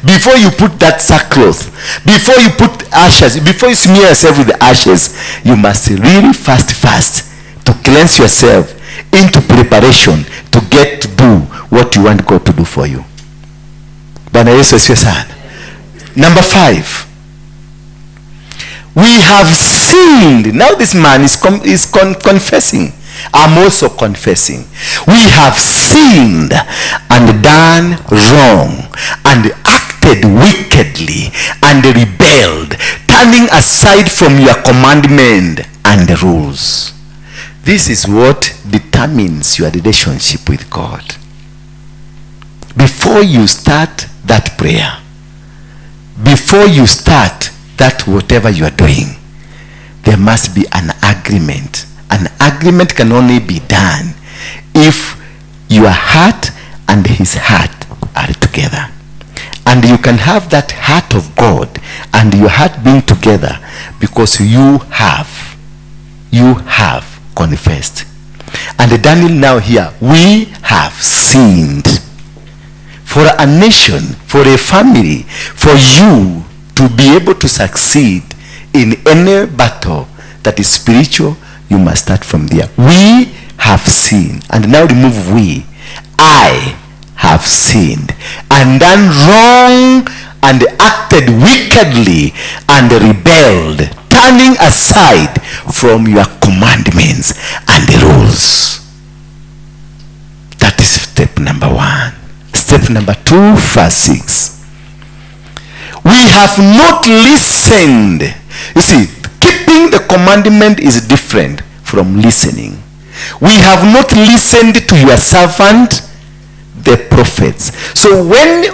Before you put that sackcloth, before you put ashes, before you smear yourself with the ashes, you must really fast to cleanse yourself into preparation to get to do what you want God to do for you. Bwana Yesu asifiwe sana. Number 5. We have sinned. Now this man is confessing. I'm also confessing. We have sinned and done wrong and acted wickedly and rebelled, turning aside from your commandment and the rules. This is what determines your relationship with God. Before you start that prayer, before you start that whatever you are doing, there must be an agreement. An agreement can only be done if your heart and his heart are together. And you can have that heart of God and your heart being together because you have confessed. And Daniel now here, we have sinned. For a nation, for a family, for you to be able to succeed in any battle that is spiritual, you must start from there. We have sinned. And now remove we. I have sinned and done wrong and acted wickedly and rebelled, turning aside from your commandments and the rules. That is step number 1. yourself. Number 2, verse 6. We have not listened. You see, keeping the commandment is different from listening. We have not listened to your servant, the prophets. So when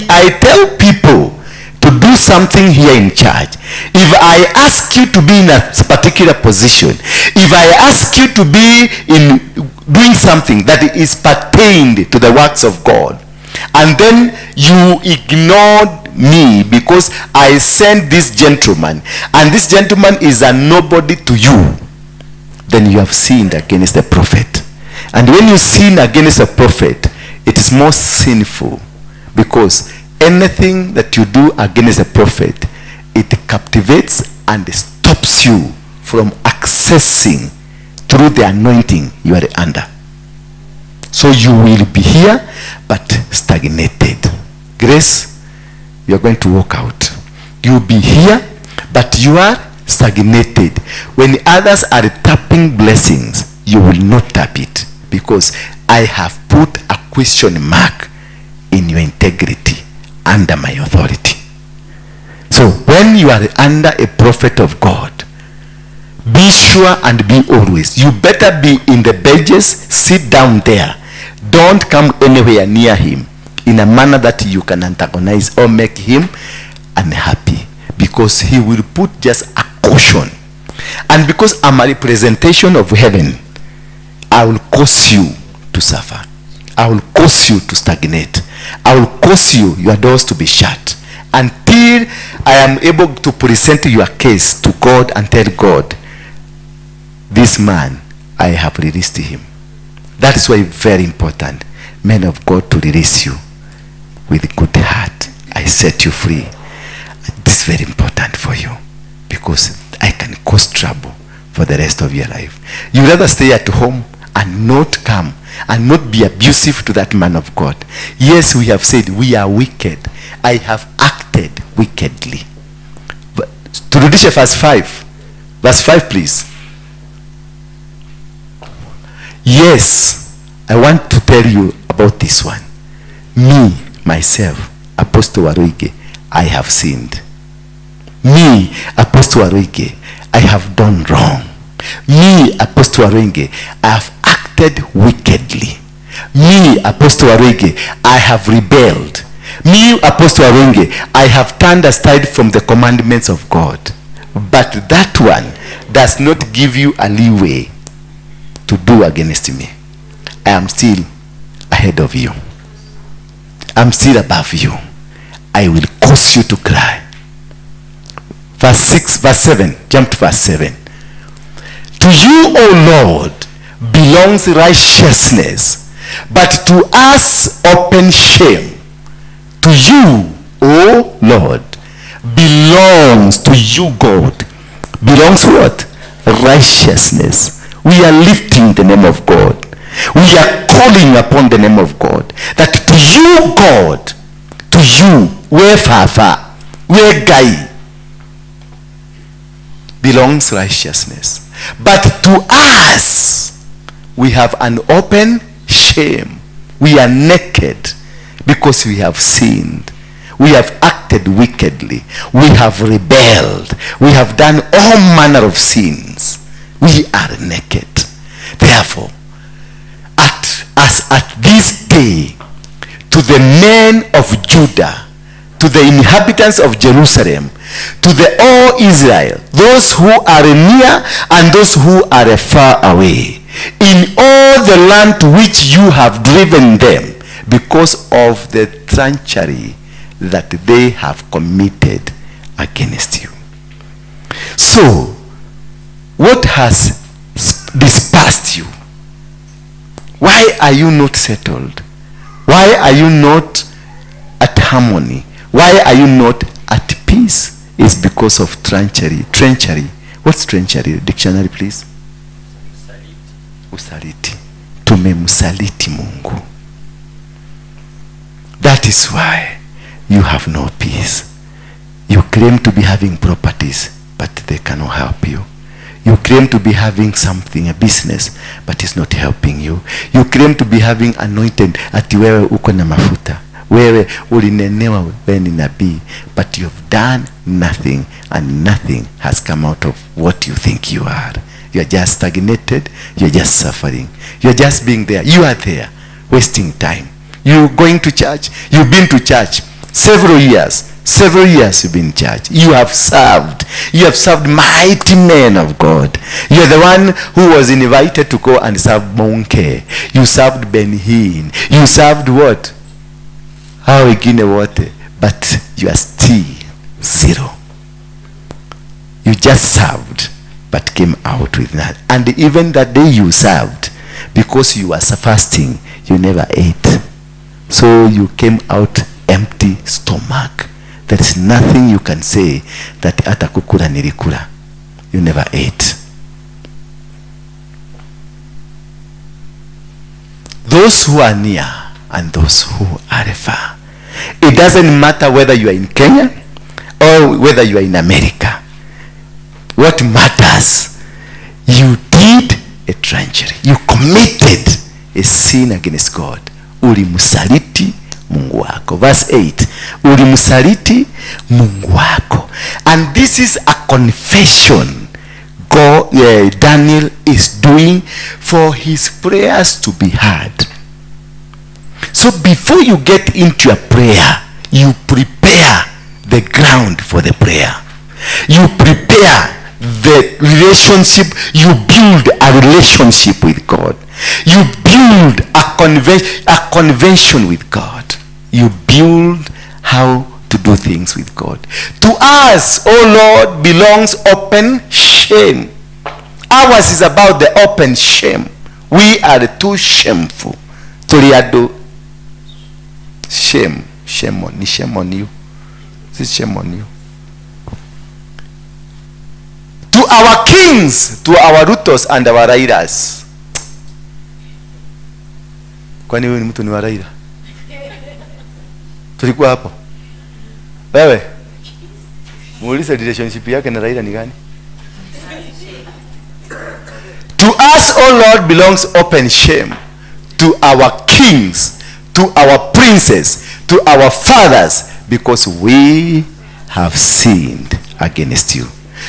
I tell people to do something here in church, if I ask you to be in a particular position, if I ask you to be in doing something that is pertained to the works of God, and then you ignored me because I sent this gentleman, and this gentleman is a nobody to you, then you have sinned against the prophet. And when you sin against a prophet, it is more sinful, because anything that you do against a prophet, it captivates and stops you from accessing through the anointing you are under. So you will be here but stagnated. Grace, you are going to walk out. You will be here but you are stagnated. When others are tapping blessings, you will not tap it, because I have put a question mark in your integrity under my authority. So when you are under a prophet of God, be sure and be always, you better be in the benches, sit down there. Don't come anywhere near him in a manner that you can antagonize or make him unhappy, because he will put just a caution. And because I'm a representation of heaven, I will cause you to suffer. I will cause you to stagnate. I will cause you, your doors to be shut, until I am able to present your case to God and tell God, this man, I have released him. That is why it's very important, men of God, to release you with good heart. I set you free. This is very important for you, because I can cause trouble for the rest of your life. You rather stay at home and not come and not be abusive to that man of God. Yes, we have said we are wicked. I have acted wickedly. But to Rudisha verse 5. Verse 5, please. Yes, I want to tell you about this one. Me, myself, Apostle Waruinge, I have sinned. Me, Apostle Waruinge, I have done wrong. Me, Apostle Waruinge, I have acted wickedly. Me, Apostle Waruinge, I have rebelled. Me, Apostle Waruinge, I have turned aside from the commandments of God. But that one does not give you a leeway to do against me. I am still ahead of you. I'm still above you. I will cause you to cry. Verse 6, verse 7. Jump to verse 7. To you, O Lord, belongs righteousness, but to us open shame. To you, O Lord, belongs to you, God. Belongs what? Righteousness. We are lifting the name of God. We are calling upon the name of God. That to you, God, to you, where Fafa, where Guy, belongs righteousness. But to us, we have an open shame. We are naked because we have sinned. We have acted wickedly. We have rebelled. We have done all manner of sins. We are naked. Therefore, at this day, to the men of Judah, to the inhabitants of Jerusalem, to the all Israel, those who are near and those who are far away, in all the land to which you have driven them, because of the treachery that they have committed against you. So, what has dispersed you? Why are you not settled? Why are you not at harmony? Why are you not at peace? It's because of treachery. Treachery. What's treachery? Dictionary, please. Usaliti. Tumemsaliti Mungu. That is why you have no peace. You claim to be having properties, but they cannot help you. You claim to be having something, a business, but it's not helping you. You claim to be having anointed, ati wewe uko na mafuta, Wewe ulinenewa, wewe ni nabii, but you have done nothing, and nothing has come out of what you think you are. You are just stagnated, you are just suffering, you are just being there. You are there wasting time. You going to church, you've been to church several years you've been in church. You have served mighty men of God. You are the one who was invited to go and serve Monke. You served Ben Hinn. You served what? How wengine wote, but you are still zero. You just served but came out with that. And even that day you served, because you were fasting, you never ate. So you came out empty stomach. There is nothing you can say that hata kukula nilikula. You never ate. Those who are near and those who are far. It doesn't matter whether you are in Kenya or whether you are in America. What matters, you did a treachery. You committed a sin against God. Ulimsaliti Mungu wako. Verse 8. Ulimsaliti Mungu wako. And this is a confession Daniel is doing for his prayers to be heard. So before you get into a prayer, you prepare the ground for the prayer. You prepare the relationship. You build a relationship with God. You build a convention with God. You build how to do things with God. To us, oh Lord, belongs open shame. Ours is about the open shame. We are too shameful. Toriado. Shame on you. This is shame on you. To our kings, to our rulers and our riders. Kwani wewe ni mtu ni wa raida? Tulikuwa hapo. Wewe muulize relationship yake na raida ni gani? To us, O Lord, belongs open shame. To our kings, to our princes, to our fathers, because we have sinned against you.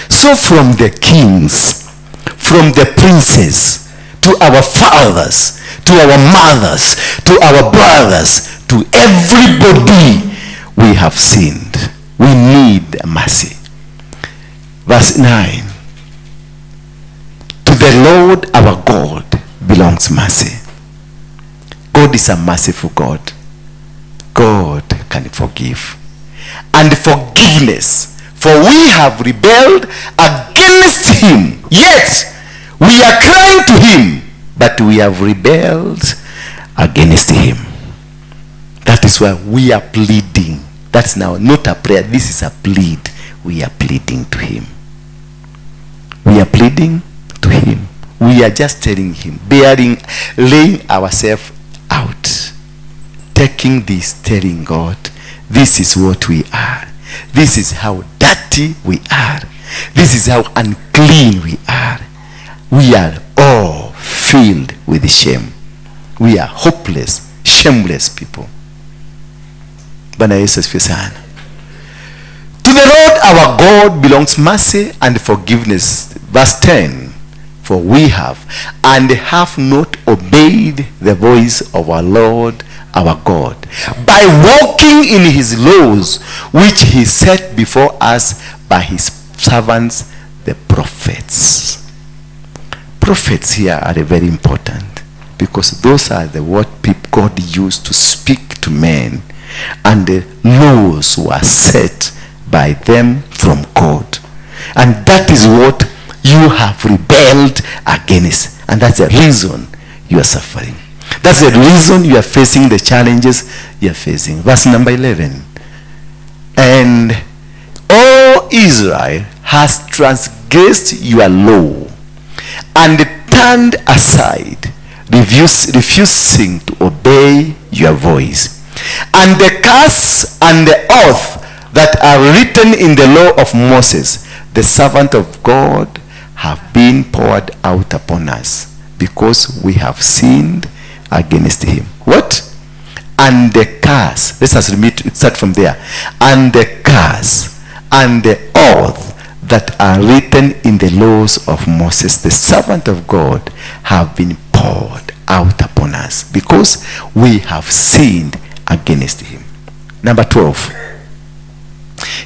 So from the kings, from the princes, to our fathers, to our mothers, to our brothers, to everybody, we have sinned. We need mercy. Verse 9. To the Lord our God belongs mercy. God is a merciful God. God can forgive. And forgiveness, for we have rebelled against him. Yet we are crying to him, but we have rebelled against him. That is why we are pleading. That's now not a prayer. This is a plead. We are pleading to him. We are pleading to him. We are just telling him, laying ourselves out, taking this, telling God, this is what we are. This is how dirty we are. This is how unclean we are. We are all filled with shame. We are hopeless, shameless people. Bwana Yesu asifiwe sana. To the Lord our God belongs mercy and forgiveness. Verse 10. For we have not obeyed the voice of our Lord our God, by walking in his laws, which he set before us by his servants the prophets. Prophets here are very important, because those are the what God used to speak to men, and the laws were set by them from God. And that is what you have rebelled against, and that's the reason you are suffering. That's the reason you are facing the challenges you are facing. Verse number 11. And all Israel has transgressed your law and turned aside, refusing to obey your voice. And the curse and the oath that are written in the law of Moses, the servant of God, have been poured out upon us, because we have sinned against him. What? and the curse. Let us start from there. And the curse and the oath that are written in the laws of Moses, the servant of God, have been poured out upon us because we have sinned against him. Number 12.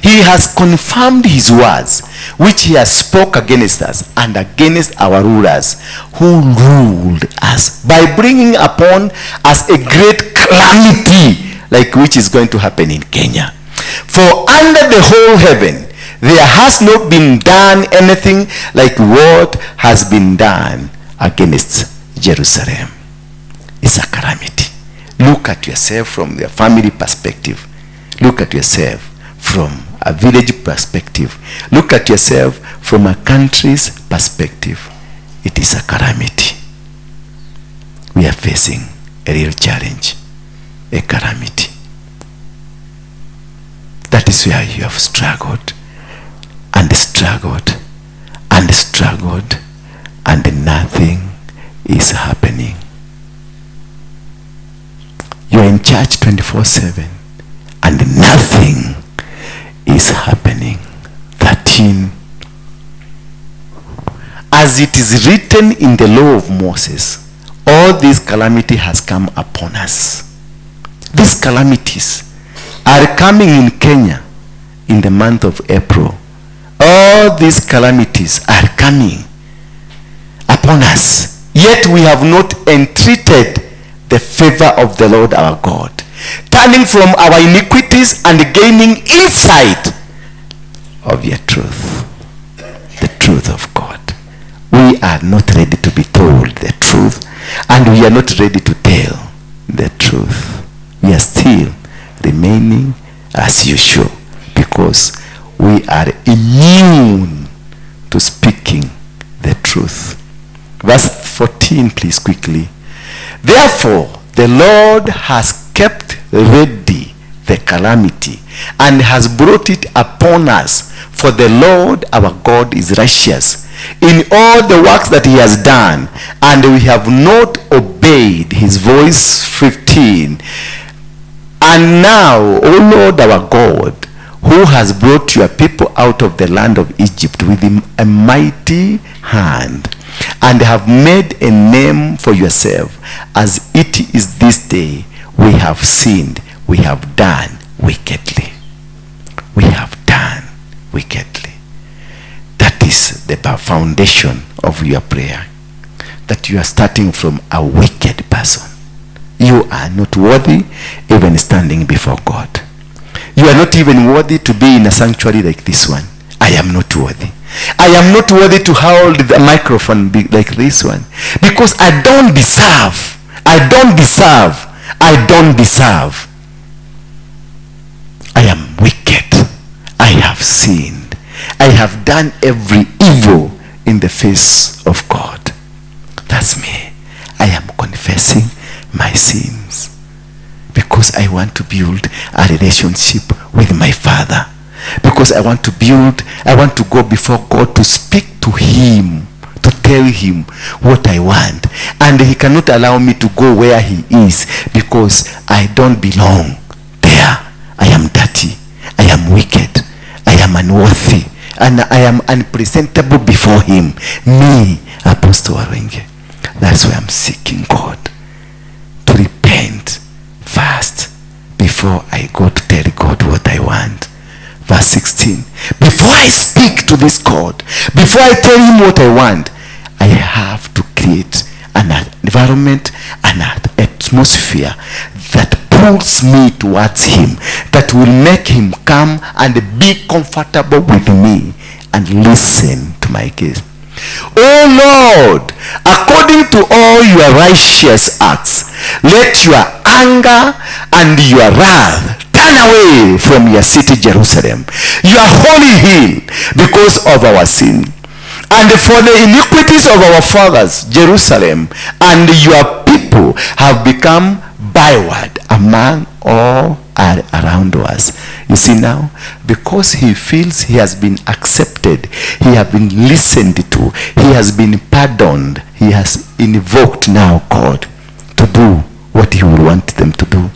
He has confirmed his words which he has spoke against us and against our rulers who ruled us, by bringing upon us a great calamity like which is going to happen in Kenya. For under the whole heaven there has not been done anything like what has been done against Jerusalem. It's a calamity. Look at yourself from your family perspective. Look at yourself from a village perspective. Look at yourself from a country's perspective. It is a calamity. We are facing a real challenge, a calamity. That is where you have struggled and struggled and struggled, and nothing is happening. You are in church 24/7 and nothing is happening. 13. As it is written in the law of Moses, all this calamity has come upon us. These calamities are coming in Kenya in the month of April. All these calamities are coming upon us, yet we have not entreated the favor of the Lord our God, turning from our iniquities and gaining insight of your truth, the truth of God. We are not ready to be told the truth, and we are not ready to tell the truth. We are still remaining as usual because we are immune to speaking the truth. Verse 14, please, quickly. Therefore, the Lord has kept ready the calamity and has brought it upon us. For the Lord our God is righteous in all the works that he has done, and we have not obeyed his voice. 15. And now, O Lord our God, who has brought your people out of the land of Egypt with a mighty hand, and have made a name for yourself, as it is this day, we have sinned, we have done wickedly. We have done wickedly. That is the foundation of your prayer, that you are starting from a wicked person. You are not worthy even standing before God. You are not even worthy to be in a sanctuary like this one. I am not worthy. I am not worthy to hold the microphone like this one, because I don't deserve. I don't deserve. I don't deserve. I am wicked. I have sinned. I have done every evil in the face of God. That's me. I am confessing my sins because I want to build a relationship with my Father. Because I want to go before God to speak to him, to tell him what I want. And he cannot allow me to go where he is because I don't belong there. I am dirty. I am wicked. I am unworthy. And I am unpresentable before him. Me, Apostle Waruinge. That's why I'm seeking God to repent first before I go to tell God what I want. Verse 16. Before I speak to this God, before I tell him what I want, I have to create an environment, an atmosphere that pulls me towards him, that will make him come and be comfortable with me and listen to my case. O Lord, according to all your righteous acts, let your anger and your wrath turn away from your city Jerusalem, your holy hill, because of our sin, and for the iniquities of our fathers Jerusalem and your people have become byword among all around us. You see now, because he feels he has been accepted, he has been listened to, he has been pardoned, he has invoked now God to do what he will want them to do.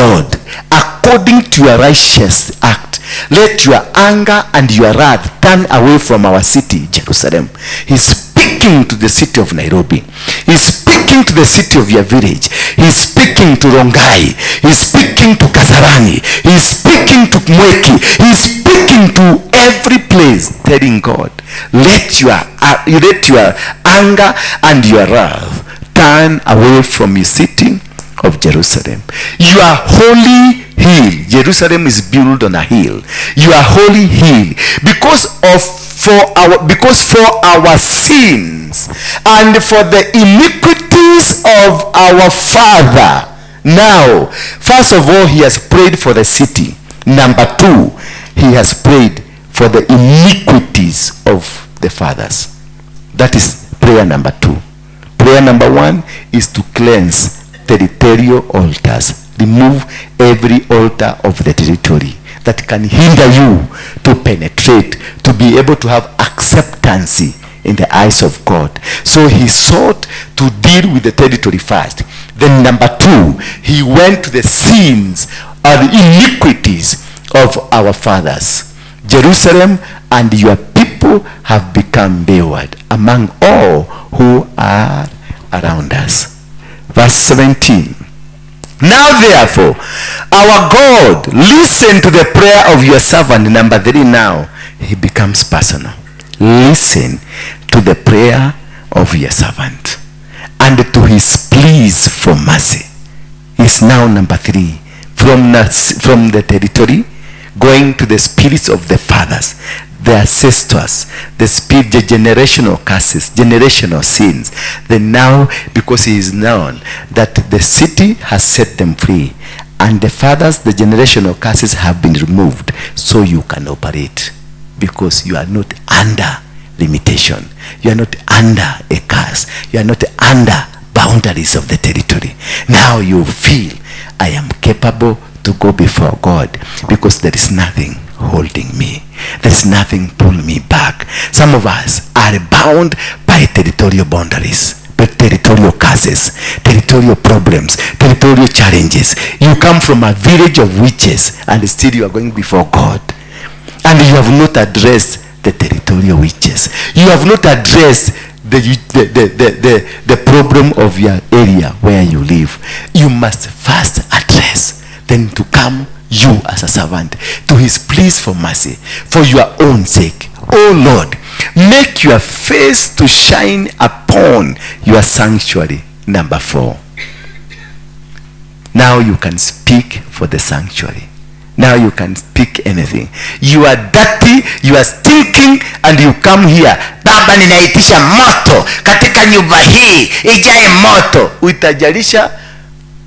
Lord, according to your righteous act, let your anger and your wrath turn away from our city, Jerusalem. He's speaking to the city of Nairobi. He's speaking to the city of your village. He's speaking to Rongai. He's speaking to Kasarani. He's speaking to Mweki. He's speaking to every place, telling God, let your anger and your wrath turn away from your city of Jerusalem. You are holy hill. Jerusalem is built on a hill. You are holy hill because for our sins and for the iniquities of our father. Now, first of all, he has prayed for the city. Number two, he has prayed for the iniquities of the fathers. That is prayer number two. Prayer number one is to cleanse territorial altars. Remove every altar of the territory that can hinder you to penetrate, to be able to have acceptance in the eyes of God. So he sought to deal with the territory first. Then number two, he went to the sins or the iniquities of our fathers. Jerusalem and your people have become wayward among all who are around us. Verse 17. Now therefore, our God, listen to the prayer of your servant. Number three, now he becomes personal. Listen to the prayer of your servant and to his pleas for mercy. Is now number three. From the territory, going to the spirits of the fathers, the ancestors, the spirit, the generational curses, generational sins. Then now, because he is known that the city has set them free, and the fathers, the generational curses have been removed, so you can operate, because you are not under limitation. You are not under a curse. You are not under boundaries of the territory. Now you feel, I am capable to go before God, because there is nothing holding me. There's nothing pulling me back. Some of us are bound by territorial boundaries, but territorial curses, territorial problems, territorial challenges. You come from a village of witches and still you are going before God, and you have not addressed the territorial witches. You have not addressed the problem of your area where you live. You must first address, then to come you as a servant to his pleas for mercy for your own sake. Oh Lord, make your face to shine upon your sanctuary. Number four. Now you can speak for the sanctuary. Now you can speak anything. You are dirty, you are stinking, and you come here. Baba, ninaitisha moto katika nyumba hii, ijae moto. Utajalisha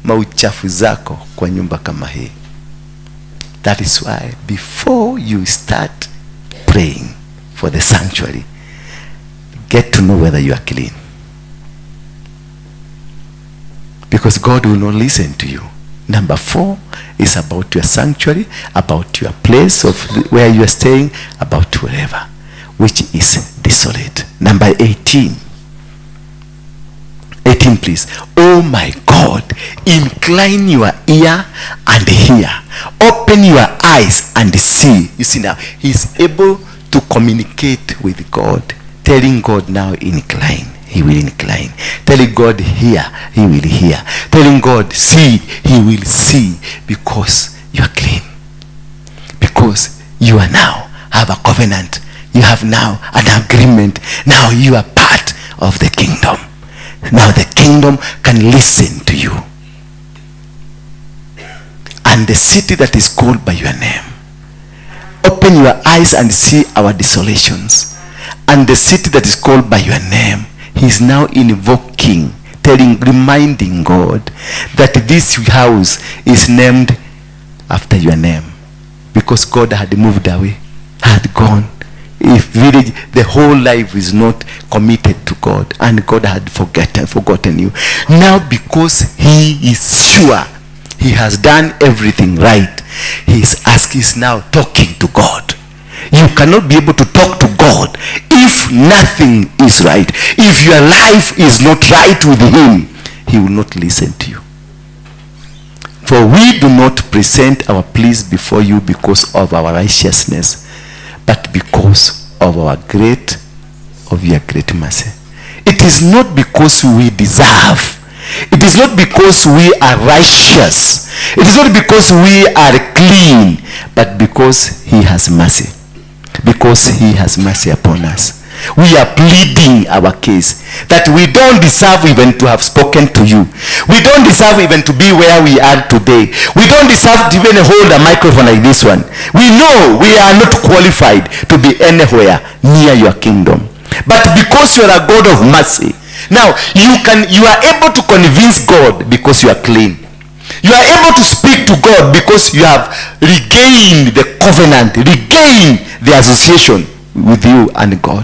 mauchafu zako kwa nyumba kama hii. That is why before you start praying for the sanctuary, get to know whether you are clean. Because God will not listen to you. Number four is about your sanctuary, about your place of where you are staying, about wherever, which is desolate. Number 18. 18, please. Oh my God, incline your ear and hear. Open your eyes and see. You see now, he's able to communicate with God. Telling God now, incline, he will incline. Telling God, hear, he will hear. Telling God, see, he will see, because you are clean. Because you are now have a covenant. You have now an agreement. Now you are part of the kingdom. Now the kingdom can listen to you. And the city that is called by your name. Open your eyes and see our desolations. And the city that is called by your name, he is now invoking, reminding God that this house is named after your name. Because God had moved away, had gone. If village, the whole life is not committed to God, and God had forgotten you. Now because he is sure he has done everything right, he's now talking to God. You cannot be able to talk to God if nothing is right. If your life is not right with him, he will not listen to you. For we do not present our pleas before you because of our righteousness, but because of your great mercy. It is not because we deserve. It is not because we are righteous. It is not because we are clean, but because he has mercy. Because he has mercy upon us. We are pleading our case that we don't deserve even to have spoken to you. We don't deserve even to be where we are today. We don't deserve to even hold a microphone like this one. We know we are not qualified to be anywhere near your kingdom. But because you are a God of mercy, now you are able to convince God because you are clean. You are able to speak to God because you have regained the covenant, regained the association with you and God.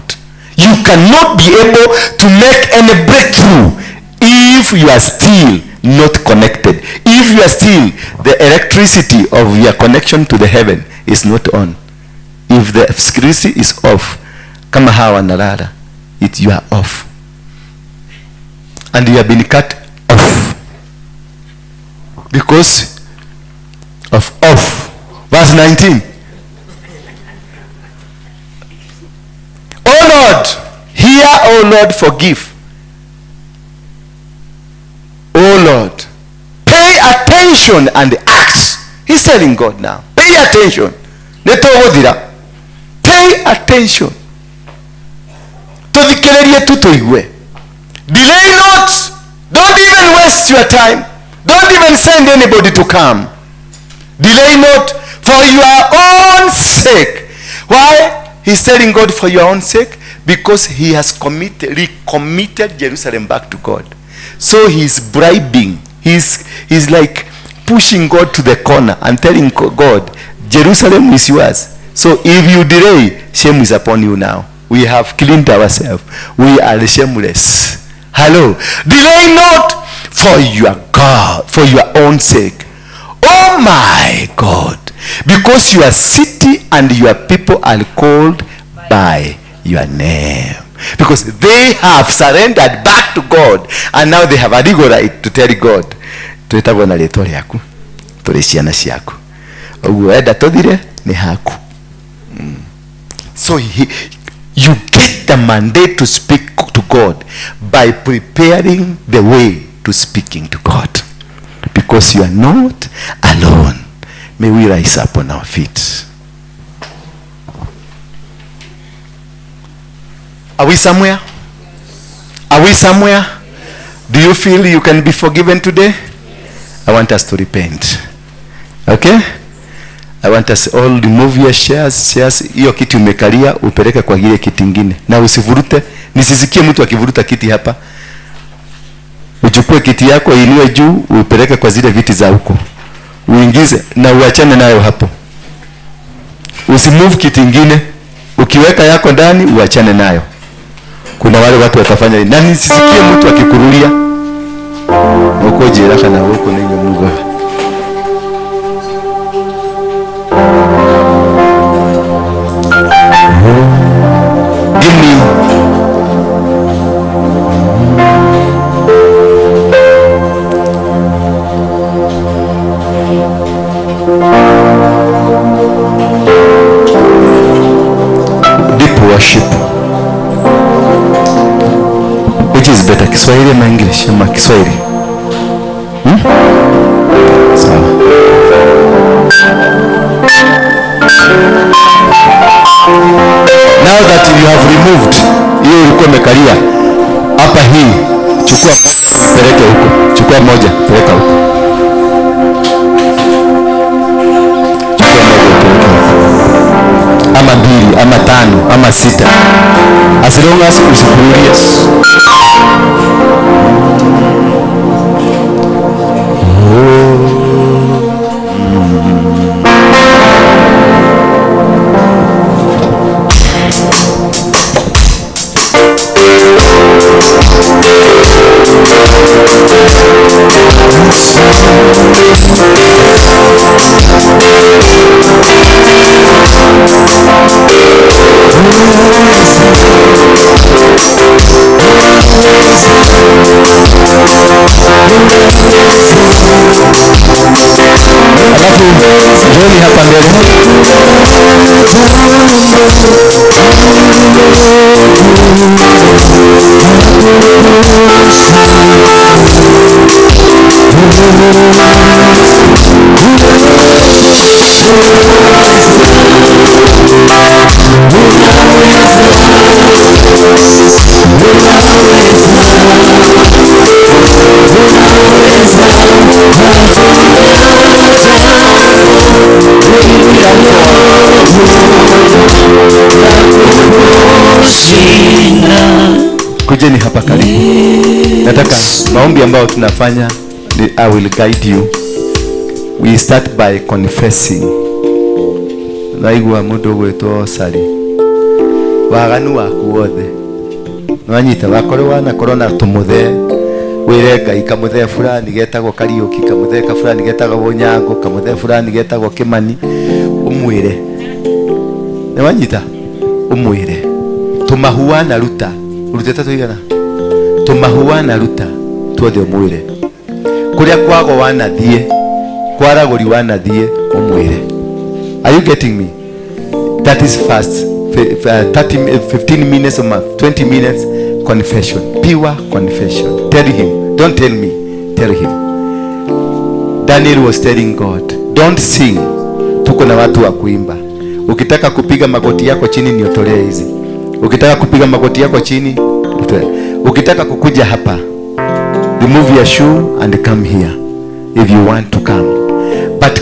You cannot be able to make any breakthrough if you are still not connected. If you are still, the electricity of your connection to the heaven is not on. If the electricity is off, kama hawa nalala, you are off. And you have been cut off. Because of off. Verse 19. Oh Lord, hear, oh Lord, forgive. Oh Lord, pay attention and act. He's telling God now, pay attention. Pay attention. Delay not. Don't even waste your time. Don't even send anybody to come. Delay not for your own sake. Why? He's telling God for your own sake because he has recommitted Jerusalem back to God. So he's bribing. He's like pushing God to the corner and telling God, Jerusalem is yours. So if you delay, shame is upon you now. We have cleaned ourselves. We are shameless. Hello. Delay not for your God, for your own sake. Oh my God. Because your city and your people are called by your name. Because they have surrendered back to God. And now they have a legal right to tell God, so you get the mandate to speak to God by preparing the way to speaking to God. Because you are not alone. May we rise up on our feet. Are we somewhere? Are we somewhere? Do you feel you can be forgiven today? I want us to repent. Okay? I want us all remove your shares. Hiyo kiti umekalia upeleke kwa ile kiti kingine. Na usivurute. Nisisikie mtu akivuruta kiti hapa. Uchukue kiti yako inue juu upeleke kwa zile viti za huko. Uingize na uachane nayo hapo. Usimove kiti kingine. Ukiweka yako ndani uachane nayo. Kuna wale watu watafanya hivi. Na nisisikie mtu akikurulia. Uko jiraka na huko nenye Mungu. Give me deep worship. Which is better, Kiswahili ama English? Ama Kiswahili? Sawa. Now that you have removed hiyo ulikuwa umekalia hapa, hii chukua peleke huko, chukua moja peleka huko, chukua moja peleka huko, ama mbili ama tano ama sita, as long as usikurudia. Alafu Joni hapa mbele. Kujeni hapa karibu. Nataka maombi ambayo tunafanya, I will guide you. We start by confessing. Naigua mundu gwetwo Sari. Waganu waku wothe. Nwanyita wakore wana korona tumuthe. Wire Ngai kamuthe fulani getagwo Kariuki, kamuthe ka fulani getagwo Bunyango, kamuthe fulani getagwo Kimani. Umwire. Nwanyita umwire. Tumahuana ruta. Uruteta tuigana. Tumahuana ruta. Tuothe umwire. Kuria kwago wanathie. Kwaraguri wanathie umwire. Are you getting me? That is fast. 15 minutes or 20 minutes confession. Pure confession. Tell him. Don't tell me. Tell him. Daniel was telling God, don't sing. Tuko na watu wa kuimba. Ukitaka kupiga magoti yako chini niotolee hizi. Ukitaka kupiga magoti yako chini, ukitaka kukuja hapa, remove your shoe and come here if you want to come. But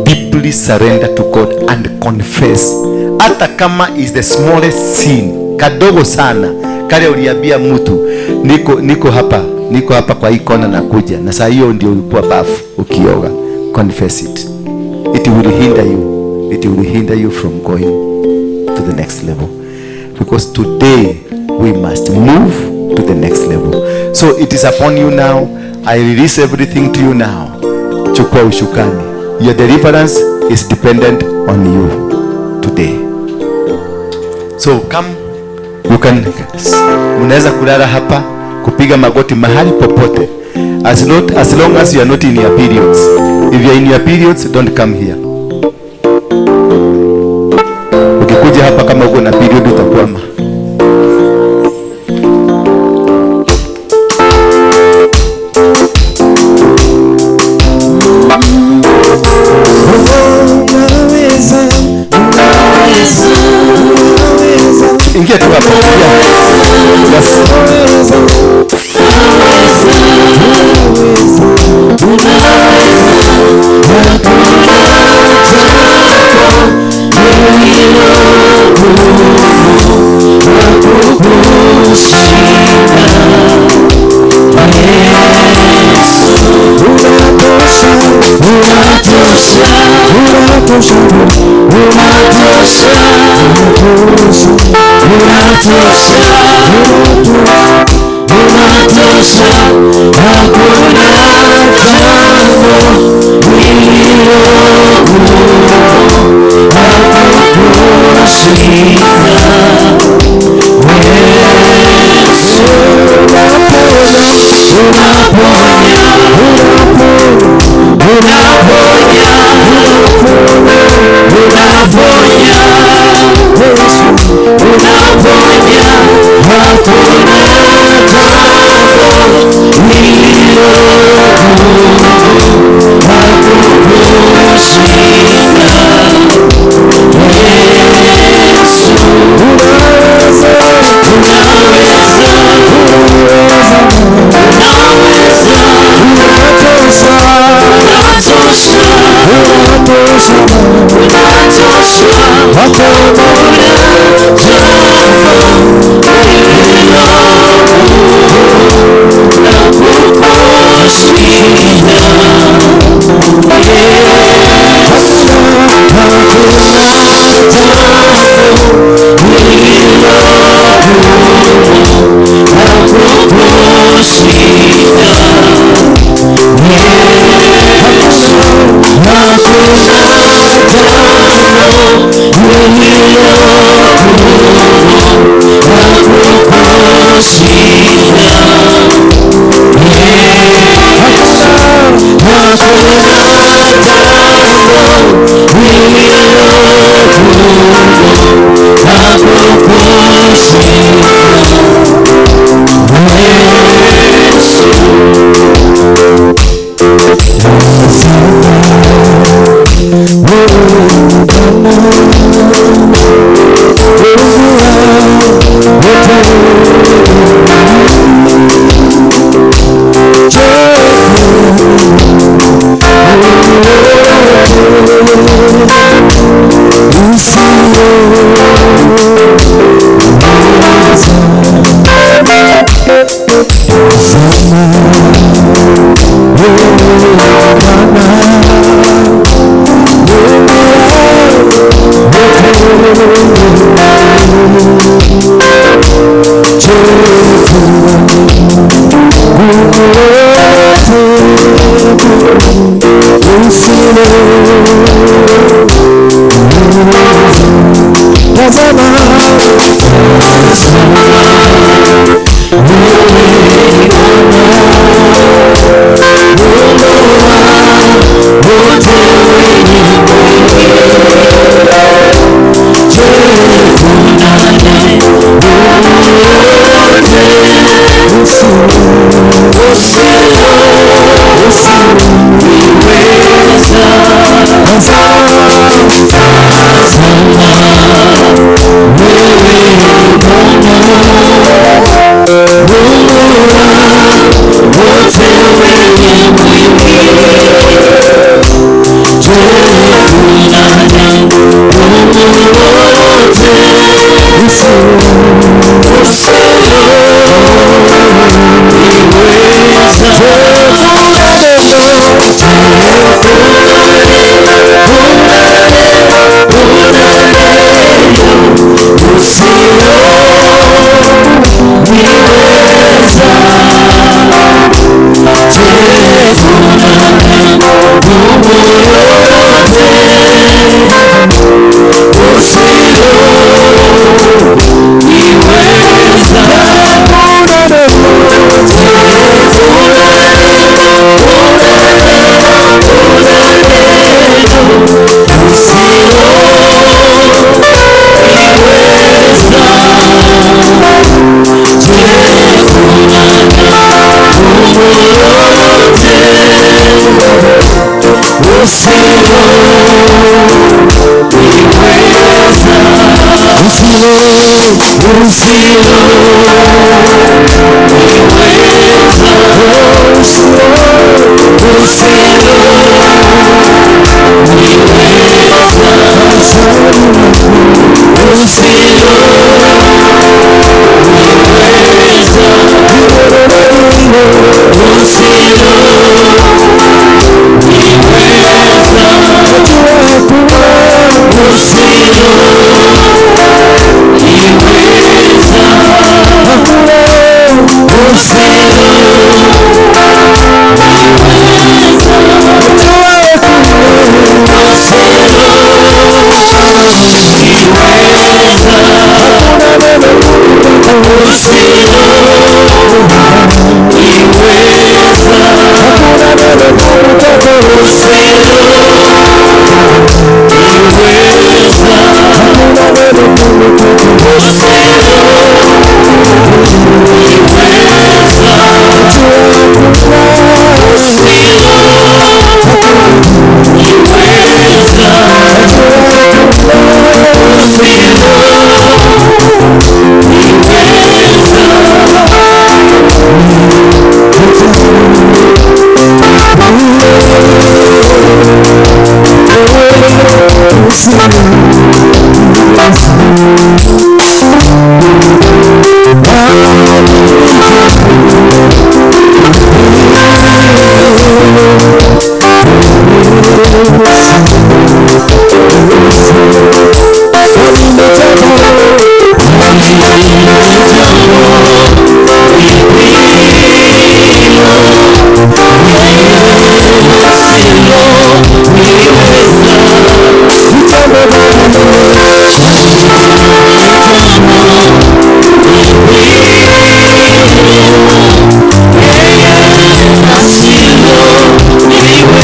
deeply surrender to God and confess. Hata kama is the smallest sin, kadogo sana, kale uliambia mtu niko hapa kwa hii kona na kuja, na saa hiyo ndio ulikuwa bafu ukioga. Confess it. It will hinder you. It will hinder you from going to the next level. Because today we must move to the next level. So it is upon you now. I release everything to you now. Chukua ushukani. Your deliverance is dependent on you today. So come, you can, unaweza kulala hapa, kupiga magoti mahali popote. As long as you are not in your periods. If you are in your periods, don't come here. Ukikuja hapa kama uko na period utakwama. Ingia tu hapo. Yes. Hakuna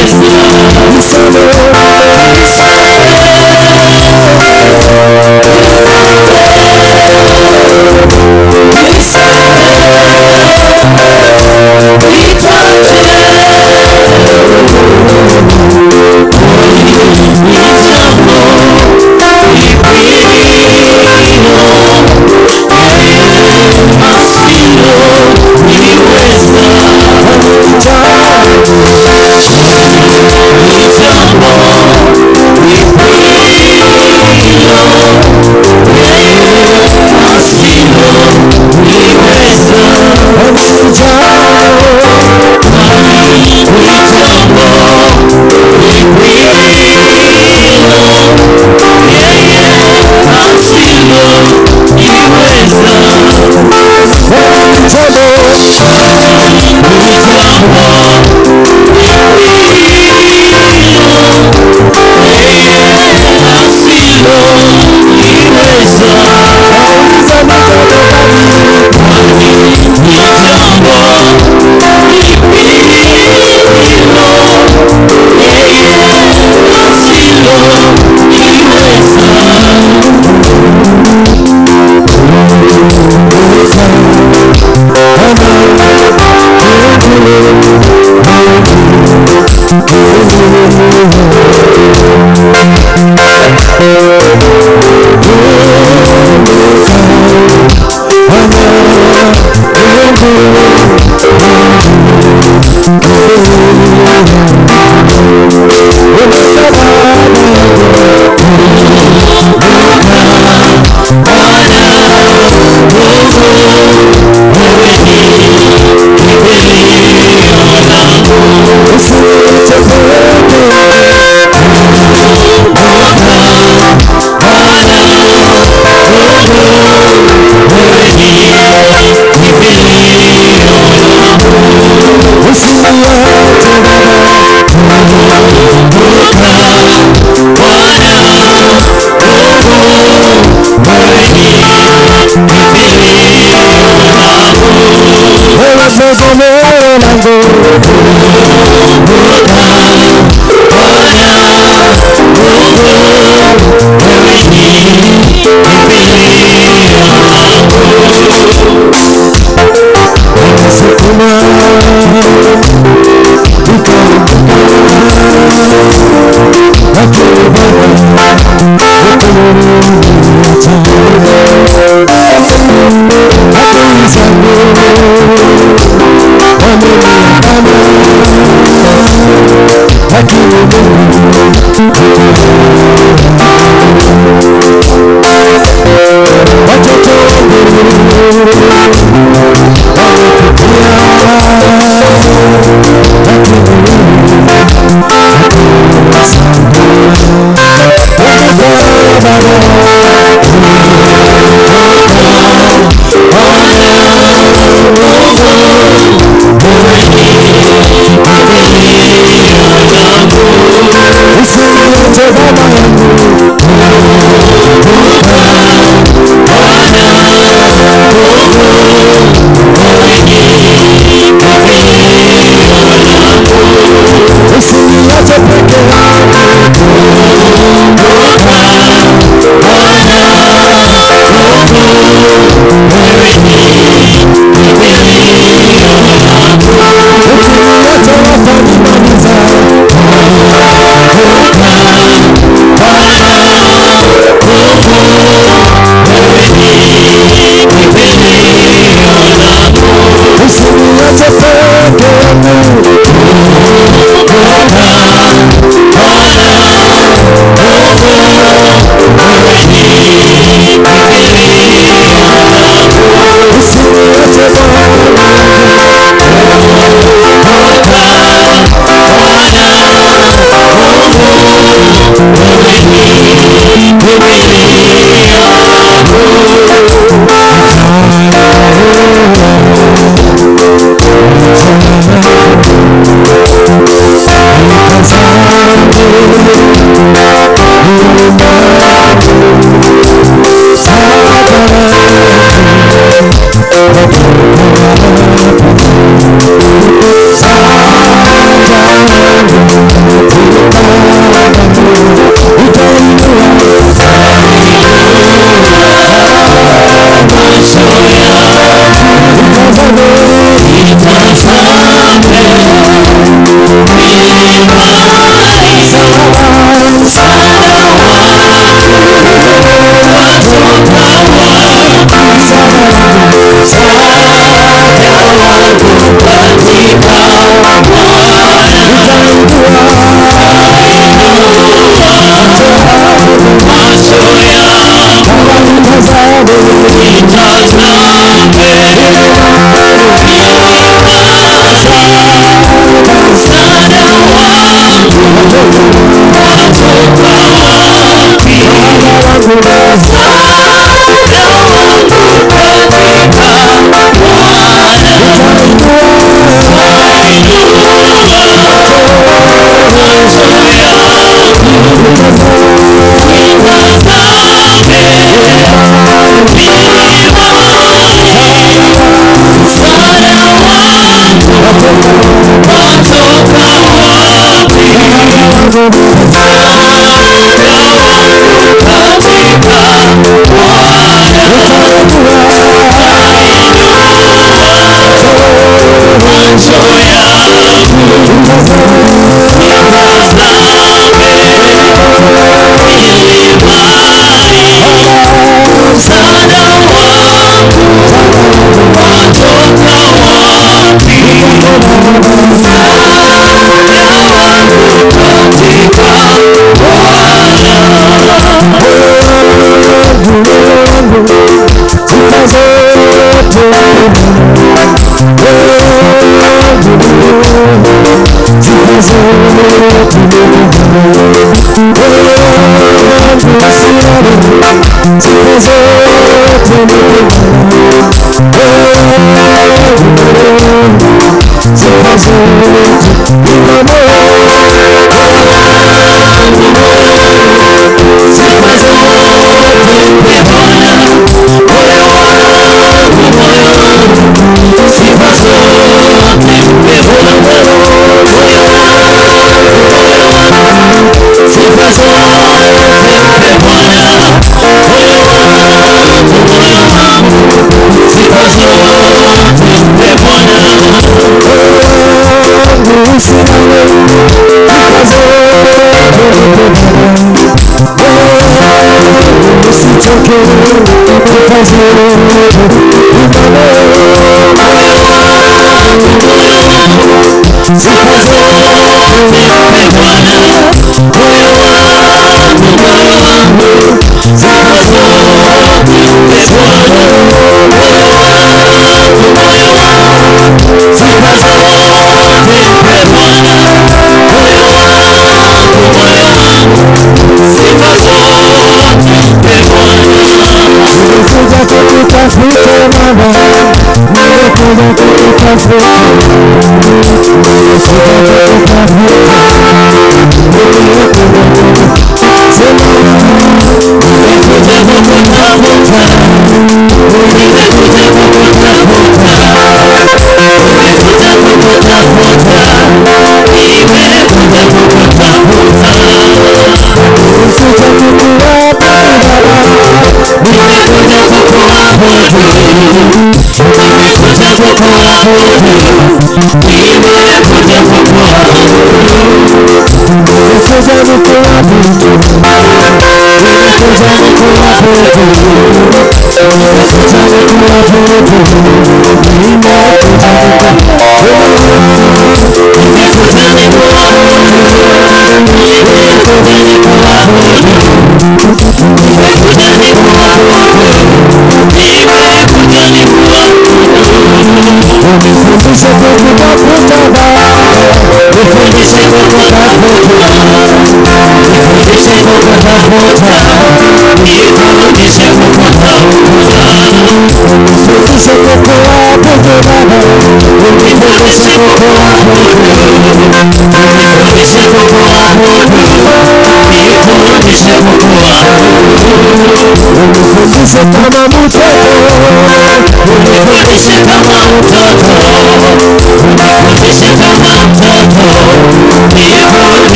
Yes.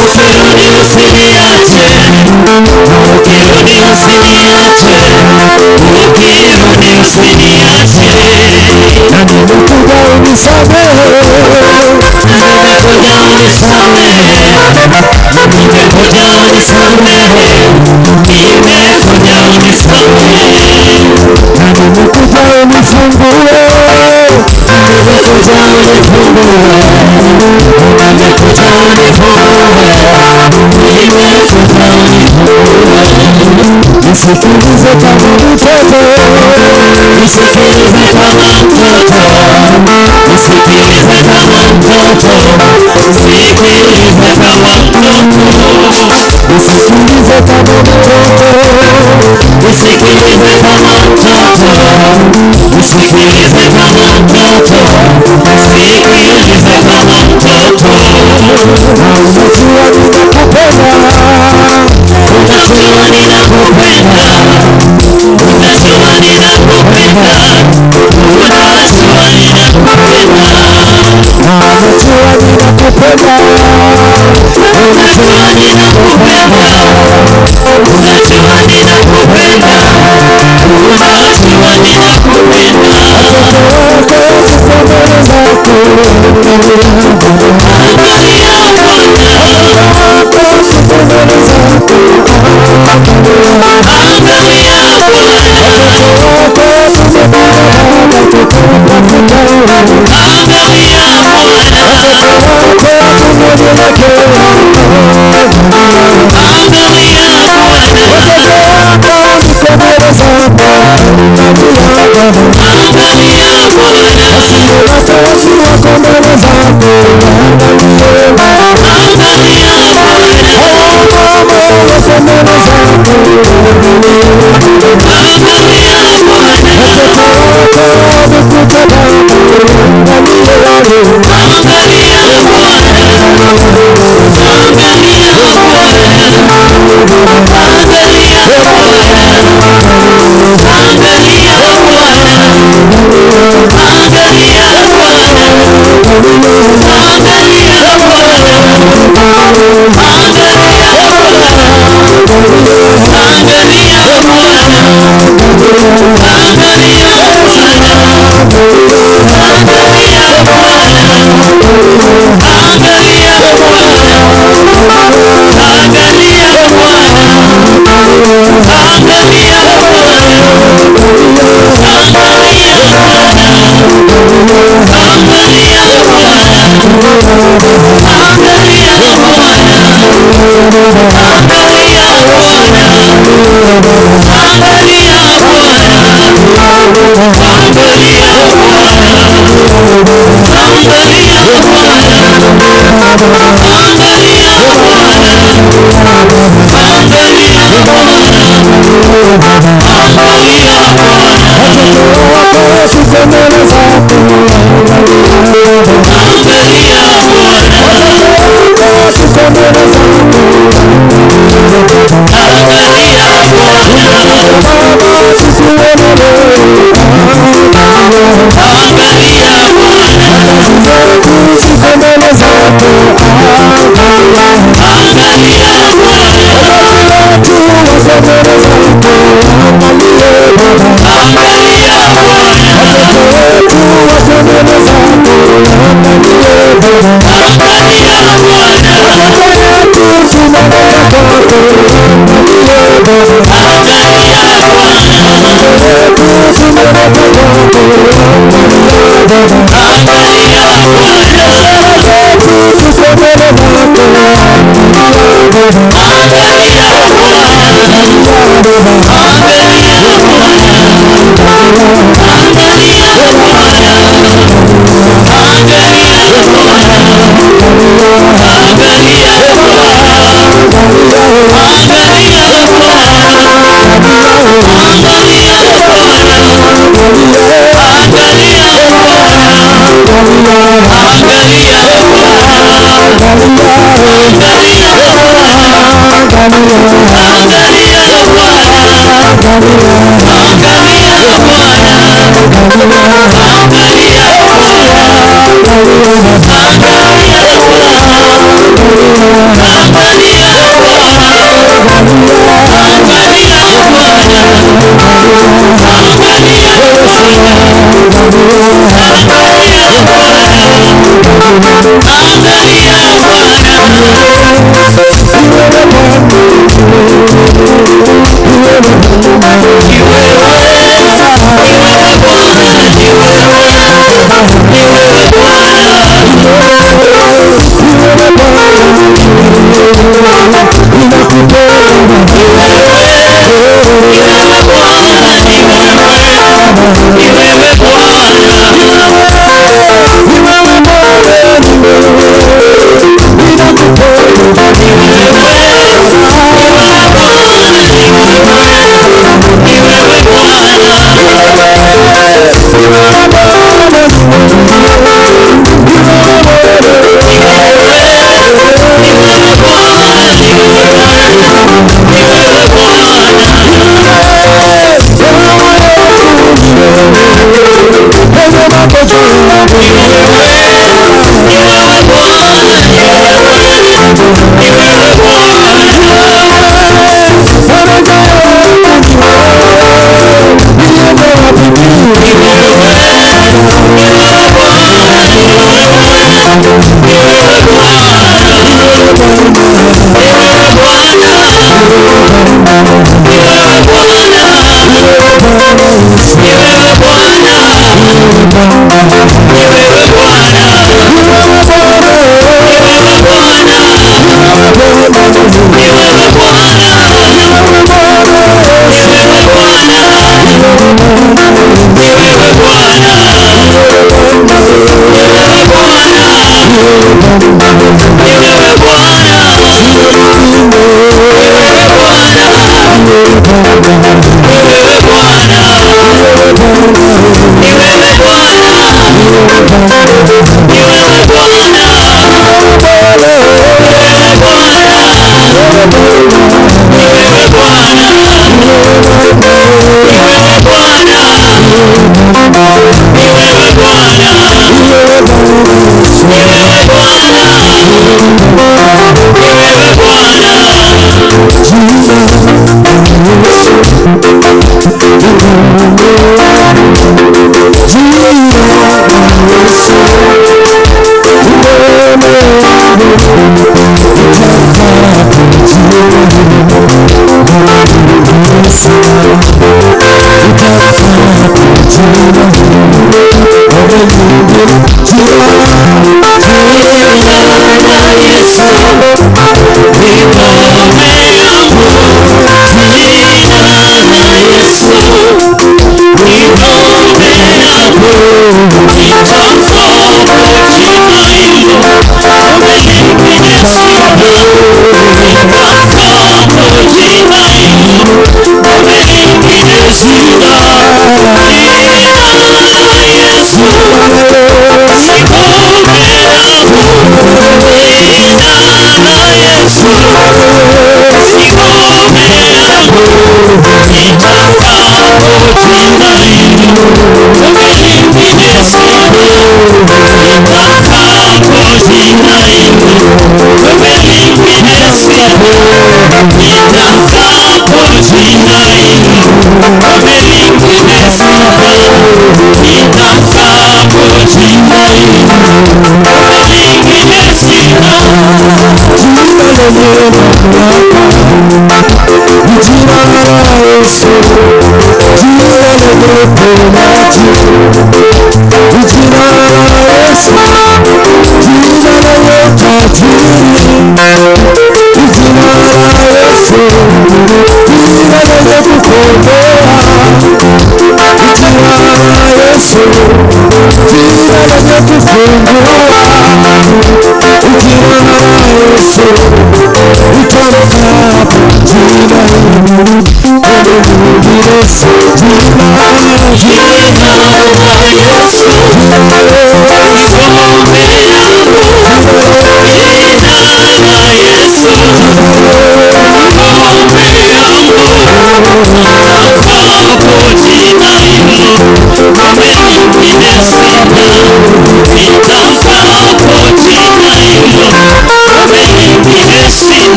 Usirudi usiniache Nisikilize kama mtoto, nisikilize kama mtoto, nisikilize kama mtoto, nisikilize kama mtoto, nisikilize kama mtoto, nisikilize kama mtoto, nisikilize kama mtoto, nisikilize kama mtoto. Unajua ninakupenda, unajua ninakupenda, unajua ninakupenda, unajua ninakupenda, unajua ninakupenda, unajua ninakupenda, unajua ninakupenda. Angalia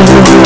What's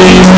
Yesu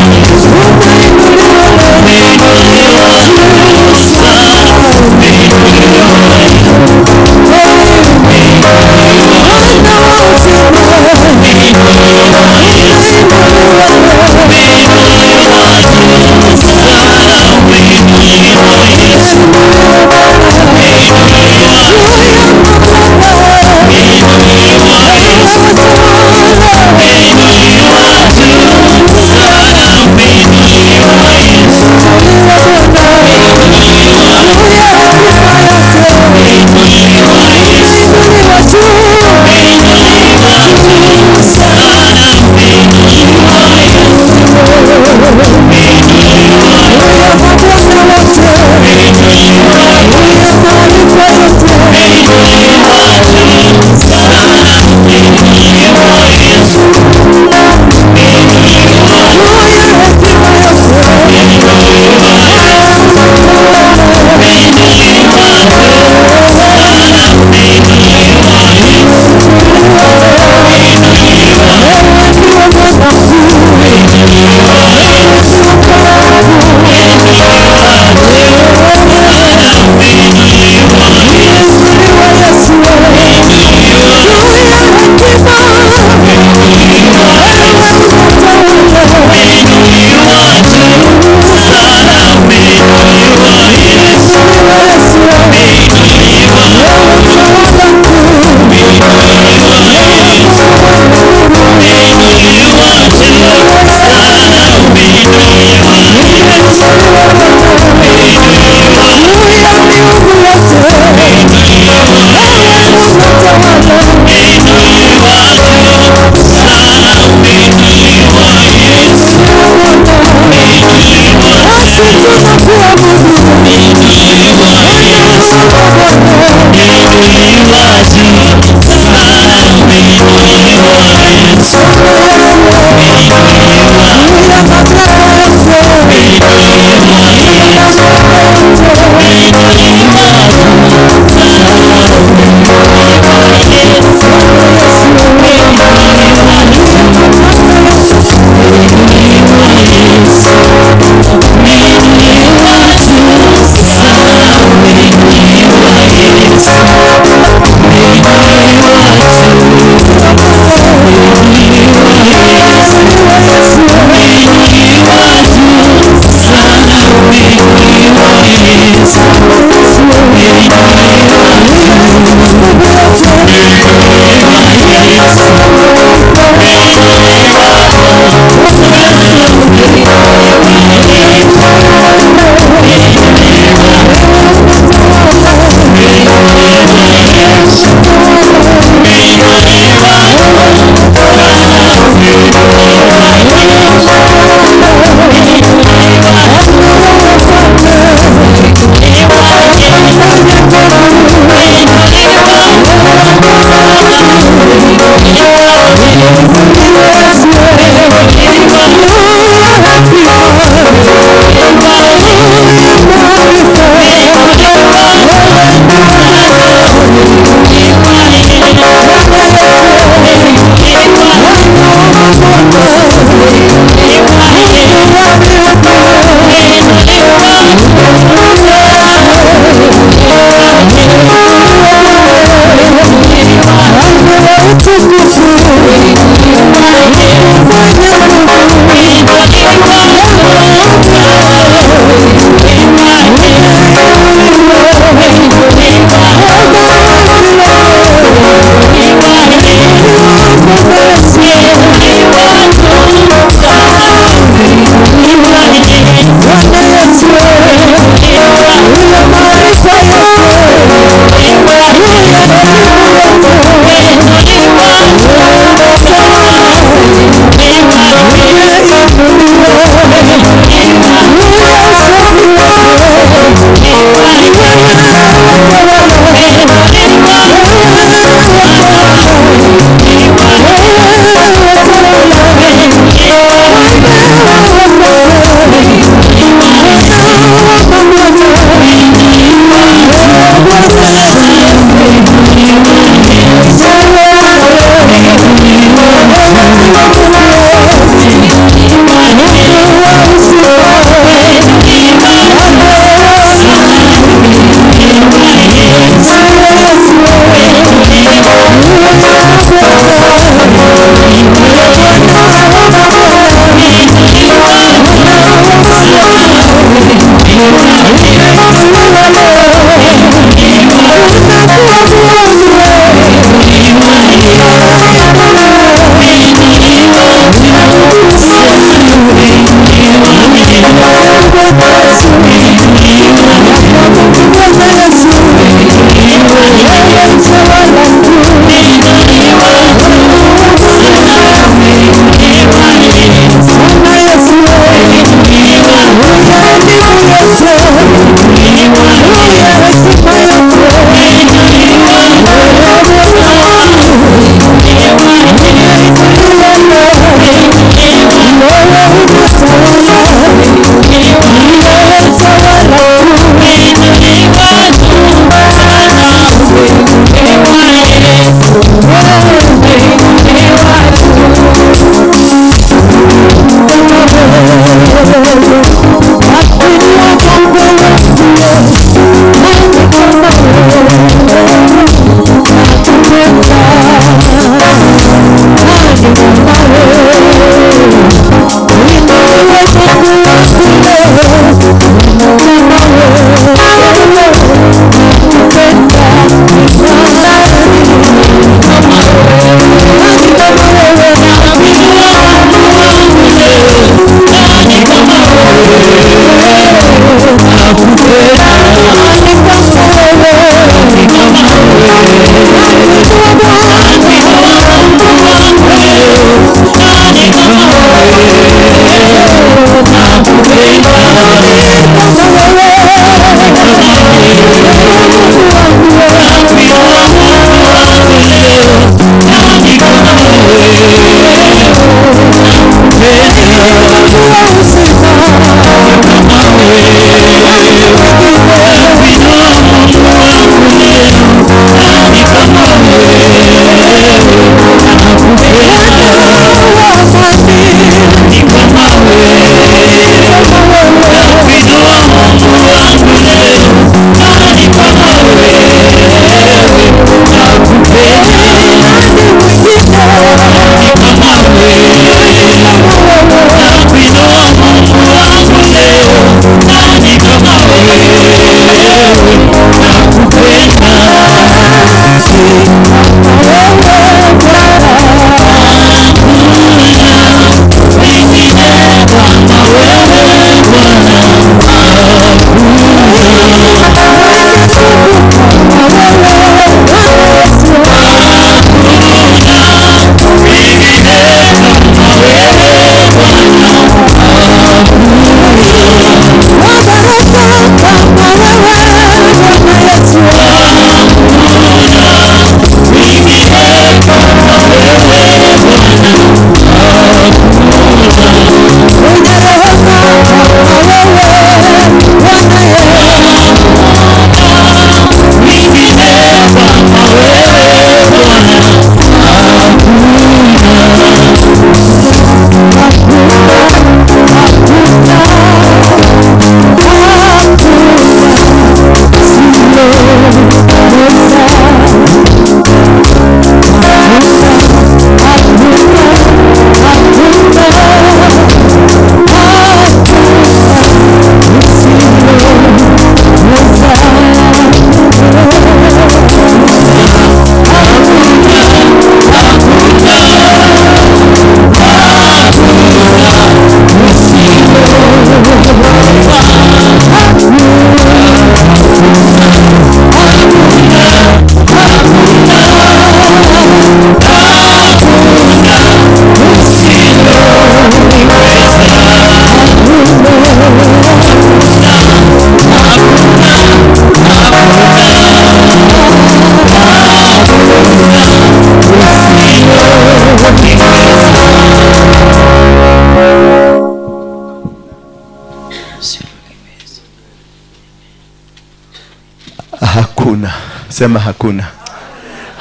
Hakuna. Sema hakuna.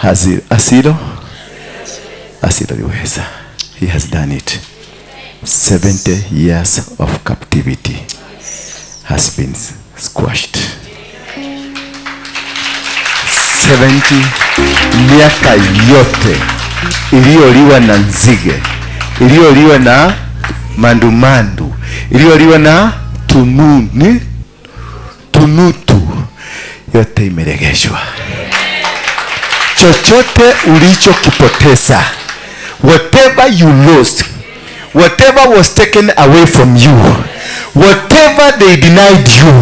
Asilo liweza. He has done it. 70 years of captivity has been squashed. 70 miaka yote iliyoliwa na nzige, iliyoliwa na mandumandu, iliyoliwa na tunutu, yote imeregeshwa. Chochote ulichokipoteza, whatever you lost, whatever was taken away from you, whatever they denied you,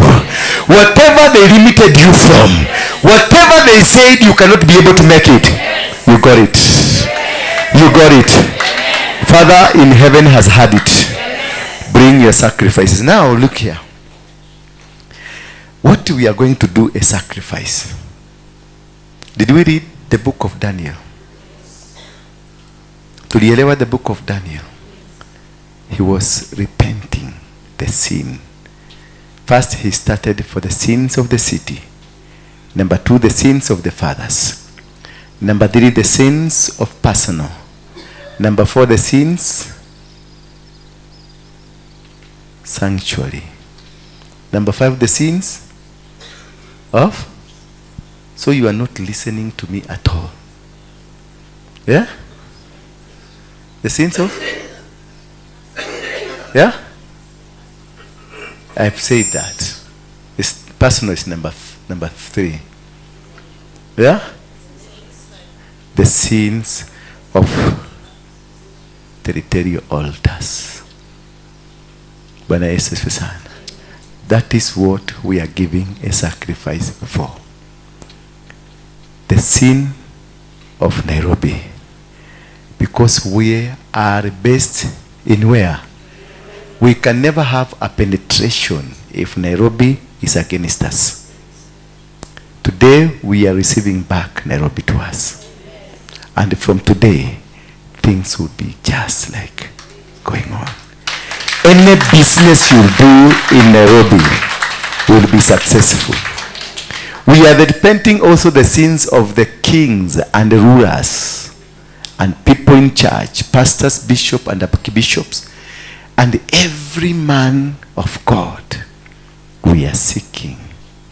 whatever they limited you from, whatever they said you cannot be able to make it, you got it. You got it. Father in heaven has had it. Bring your sacrifices. Now look here. What we are going to do a sacrifice. Did we read the book of Daniel? Tulielewa the book of Daniel. He was repenting the sin. First, he started for the sins of the city. Number 2, the sins of the fathers. Number 3, the sins of personal. Number 4, the sins sanctuary. Number 5, the sins of. So you are not listening to me at all. Yeah? The sins of? Yeah? I've said that. It's personal is number 3. Yeah? The sins of territorial altars. Bwana Yesu sana. That is what we are giving a sacrifice for. The sin of Nairobi. Because we are based in where? We can never have a penetration if Nairobi is against us. Today we are receiving back Nairobi to us. And from today, things would be just like going on. Any business you do in Nairobi will be successful. We are repenting also the sins of the kings and the rulers and people in church, pastors, bishops, and archbishops, and every man of God. We are seeking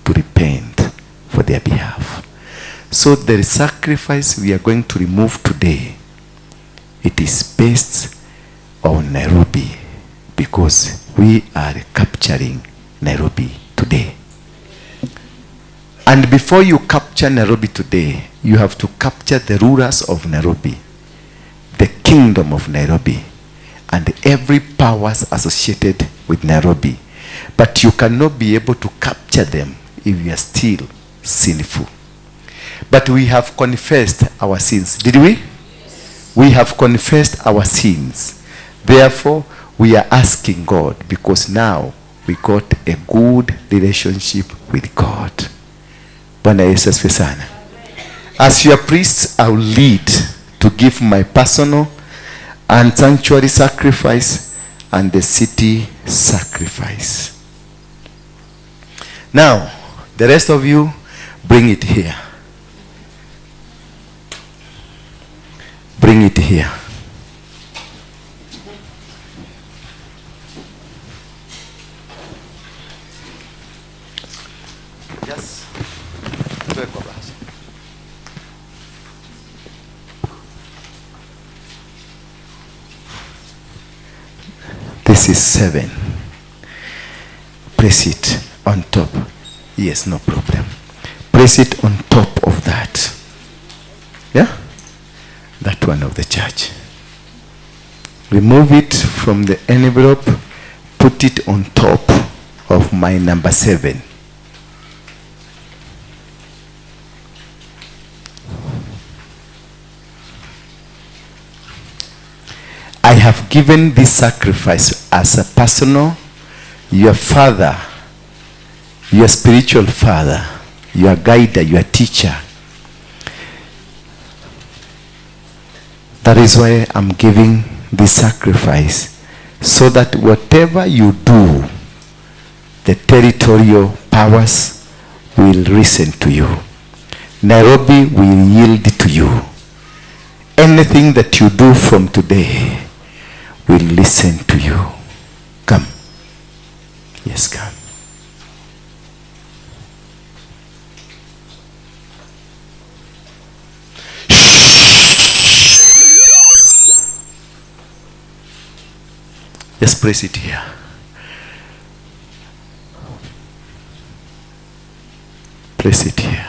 to repent for their behalf. So the sacrifice we are going to remove today, it is based on Nairobi, because we are capturing Nairobi today. And before you capture Nairobi today, you have to capture the rulers of Nairobi, the kingdom of Nairobi, and every powers associated with Nairobi. But you cannot be able to capture them if you are still sinful. But we have confessed our sins. Did we? Yes. We have confessed our sins. Therefore, we are asking God, because now we got a good relationship with God. Bwana Yesu asifiwe sana. As your priest, I will lead to give my personal and sanctuary sacrifice and the city sacrifice. Now, the rest of you, bring it here. Bring it here. Yes. This is 7. Place it on top. Yes, no problem. Place it on top of that. Yeah? That one of the church. Remove it from the envelope. Put it on top of my number 7. I have given this sacrifice as a personal, your father, your spiritual father, your guide, your teacher. That is why I'm giving this sacrifice, so that whatever you do, the territorial powers will listen to you. Nairobi will yield to you. Anything that you do from today will listen to you. Come. Yes, come. Just place it here. Place it here.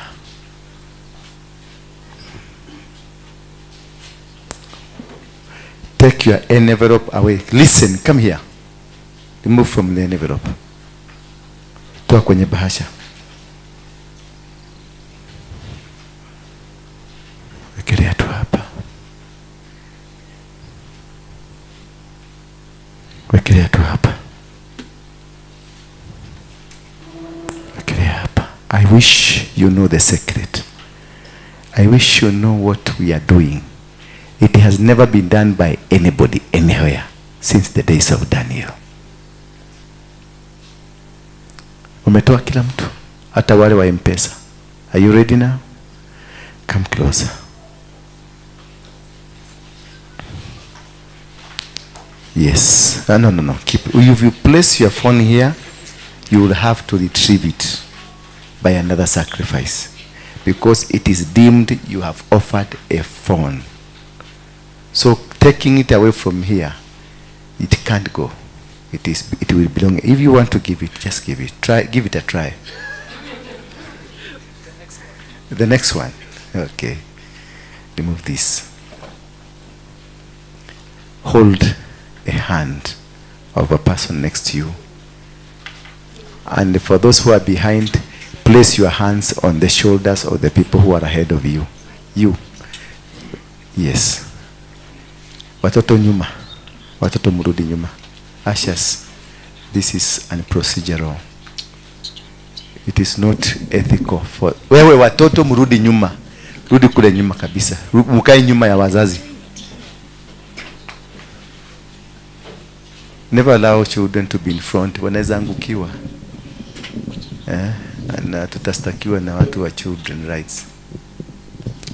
Take your envelope away. Listen, come here. Remove from the envelope. Toa kwenye bahasha. Wekelea tu hapa. Wekelea tu hapa. Wekelea hapa. I wish you know the secret. I wish you know what we are doing. It has never been done by anybody anywhere since the days of Daniel. Umetoa kila mtu, hata wale wa M-pesa. Are you ready now? Come closer. Yes. No. Keep. If you place your phone here, you will have to retrieve it by another sacrifice, because it is deemed you have offered a phone. So taking it away from here, it can't go. It will belong. If you want to give it, just give it. Give it a try. The next one. Okay. Remove this. Hold a hand of a person next to you. And for those who are behind, place your hands on the shoulders of the people who are ahead of you. You. Yes. Watoto nyuma. Watoto murudi nyuma. Ushers, this is unprocedural. It is not ethical for... Wewe watoto murudi nyuma. Rudi kule nyuma kabisa. Mukae nyuma ya wazazi. Never allow children to be in front. Wanaweza angukiwa. Na tutastakiwa na watu wa children rights.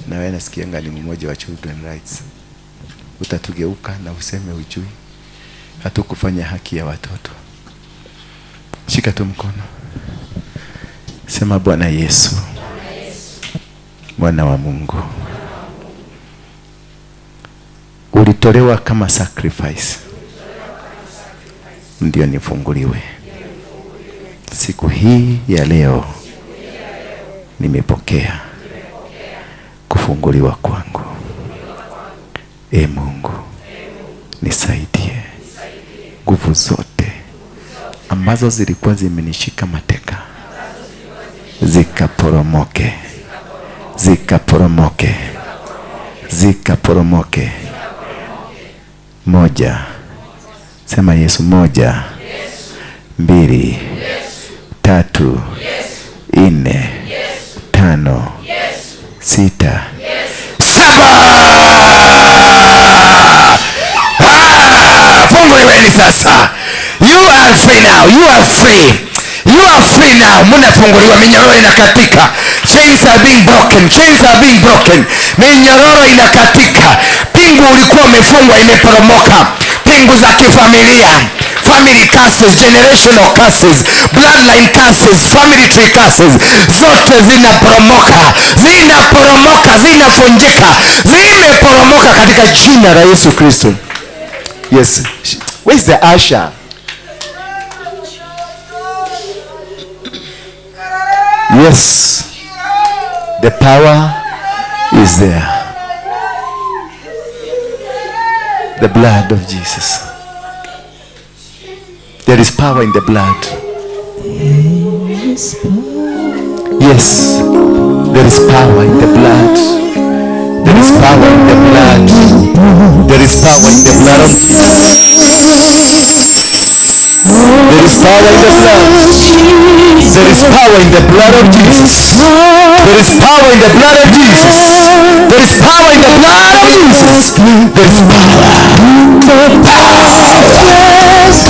Na wewe nasikianga ni mmoja wa children rights. Utatugeuka na useme ujui hatukufanya haki ya watoto. Shika tu mkono. Sema Bwana Yesu, Mwana wa Mungu, ulitolewa kama sacrifice ndio nifunguliwe. Siku hii ya leo nimepokea kufunguliwa kwangu. Mungu, nisaidie nguvu zote ambazo zilikuwa zimenishika mateka zikaporomoke, zikaporomoke, zikaporomoke. Moja. Sema Yesu. Moja, mbili, tatu, nne, tano, sita, saba. Funguliweni sasa. You are free now. You are free. You are free now. Mnafunguliwa. Minyororo inakatika. Chains are being broken. Chains are being broken. Minyororo inakatika. Pingu ulikuwa umefungwa imeporomoka. Pingu za kifamilia, family curses, generational curses, bloodline curses, family tree curses, zote zinaporomoka, zinaporomoka, zinafunjika, zimeporomoka katika jina la Yesu Kristo. Yes. Where is the usher? Yes. The power is there. The blood of Jesus. There is power in the blood. Yes. There is power in the blood. There is power in the blood. There is power in the blood of Jesus. There is power in the blood. There is power in the blood of Jesus. There is power in the blood of Jesus. There is power in the blood of Jesus. There is power.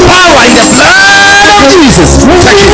Power in the blood of Jesus. Thank you.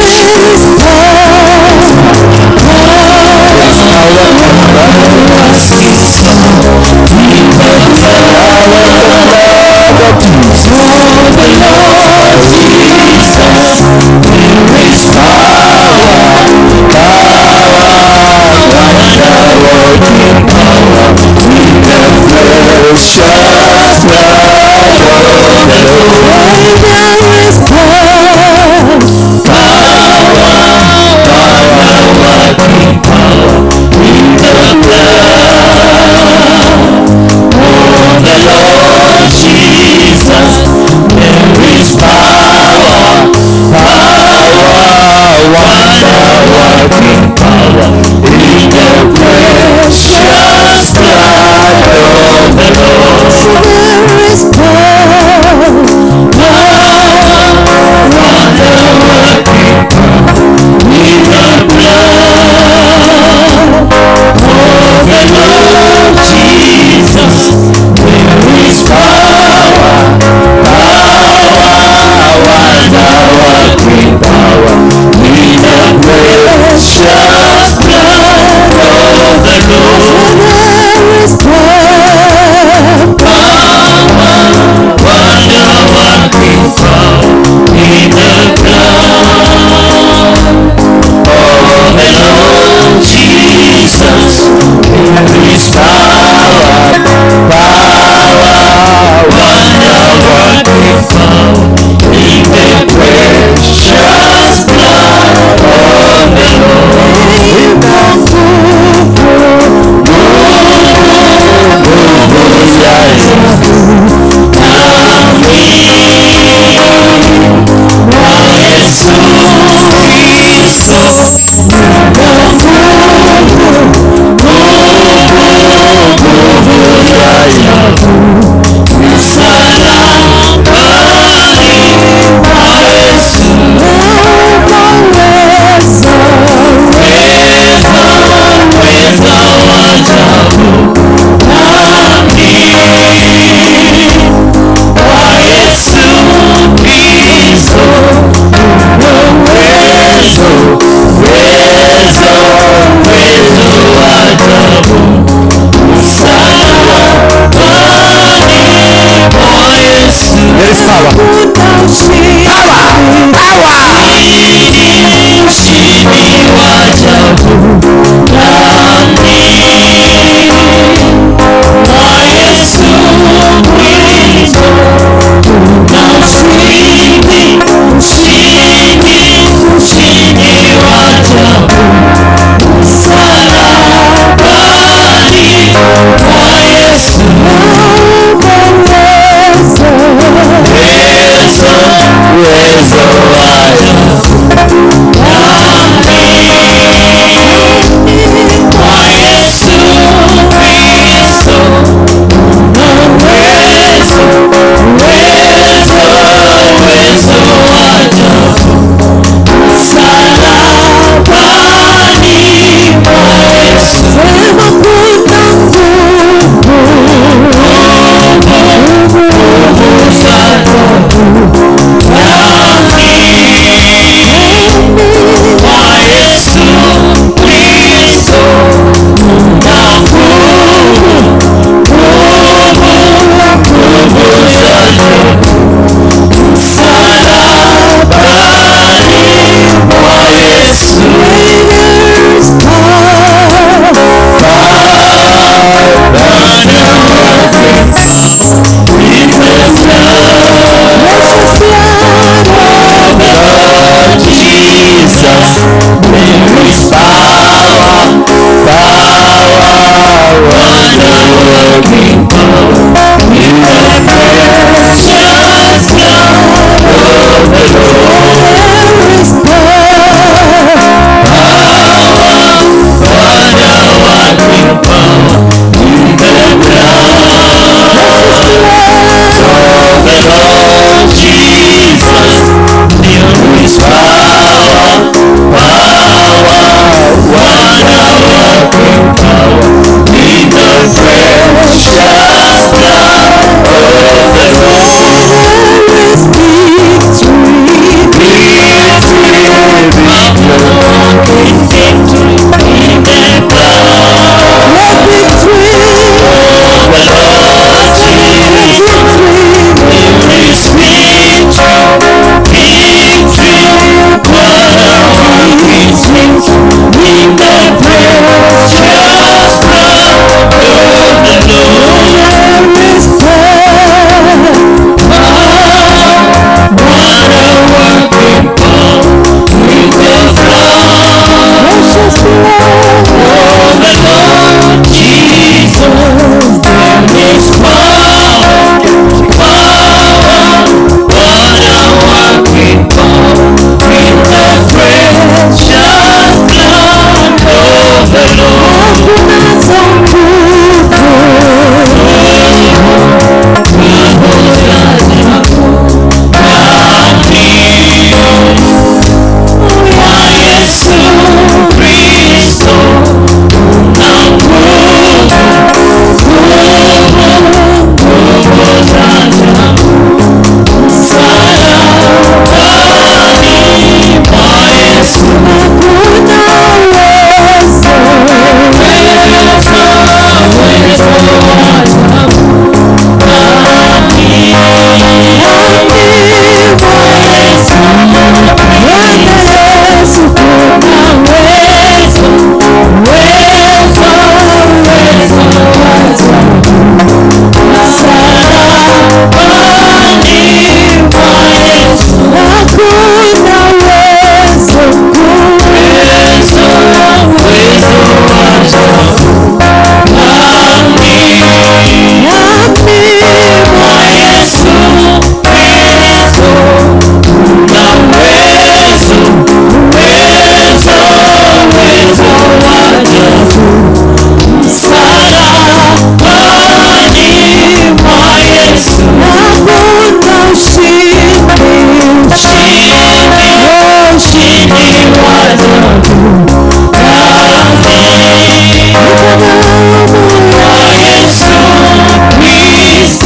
Kristo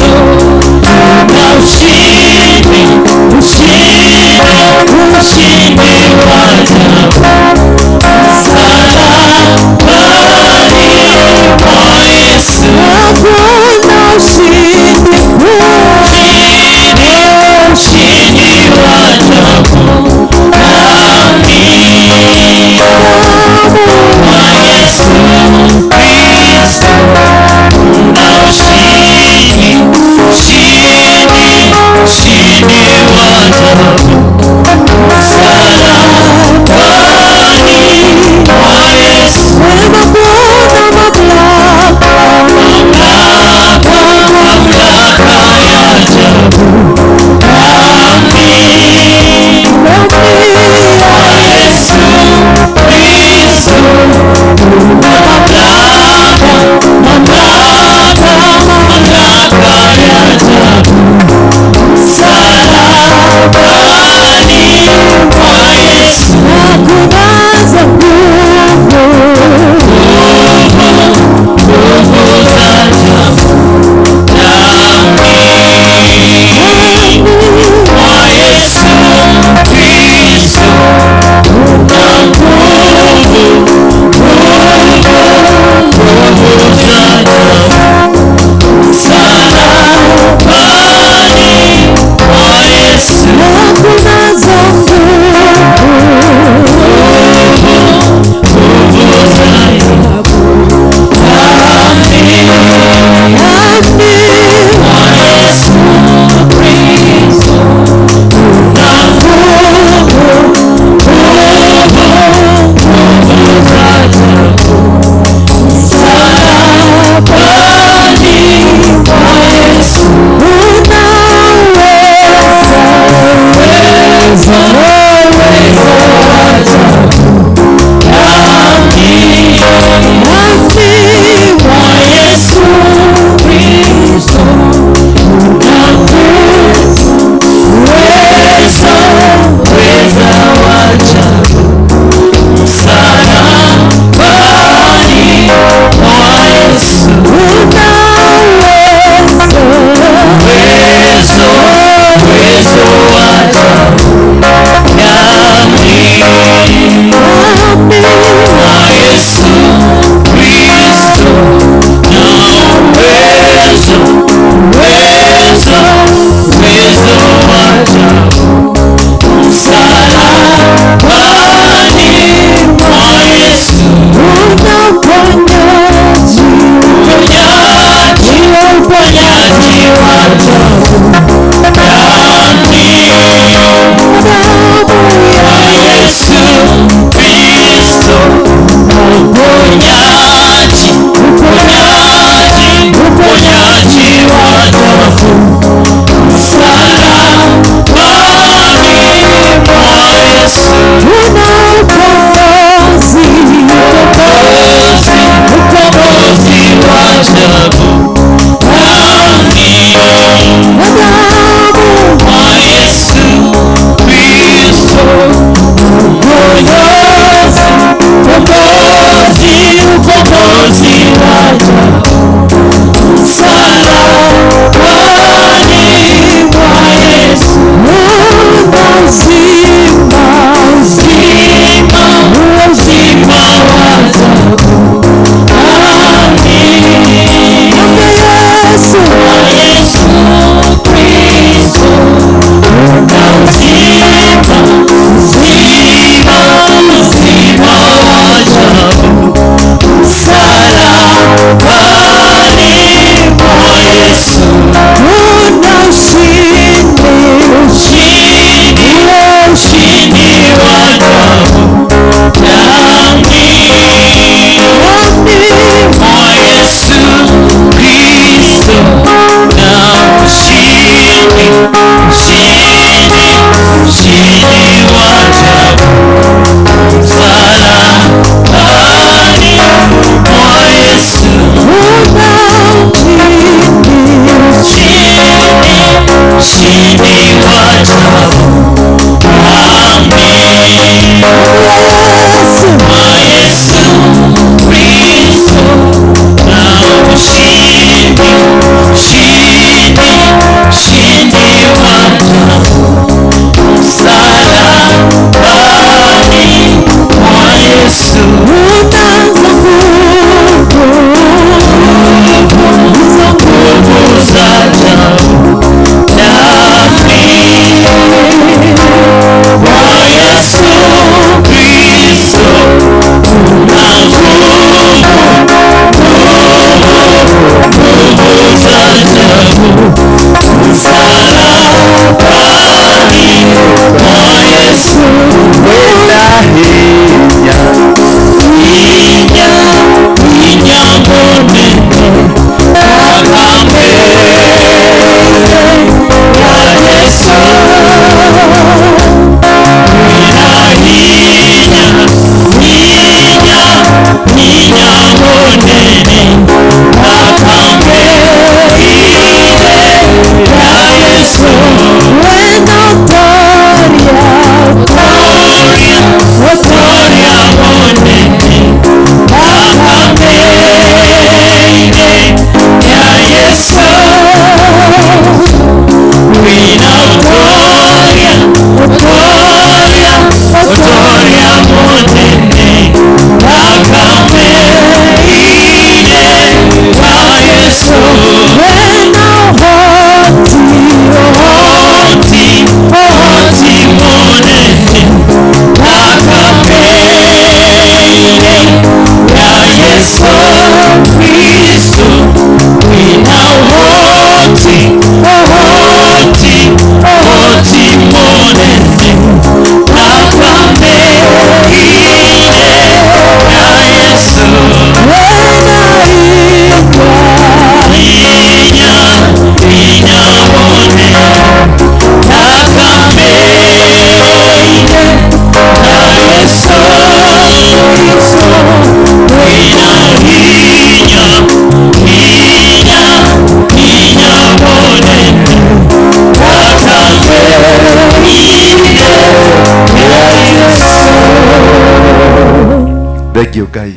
thengio Ngai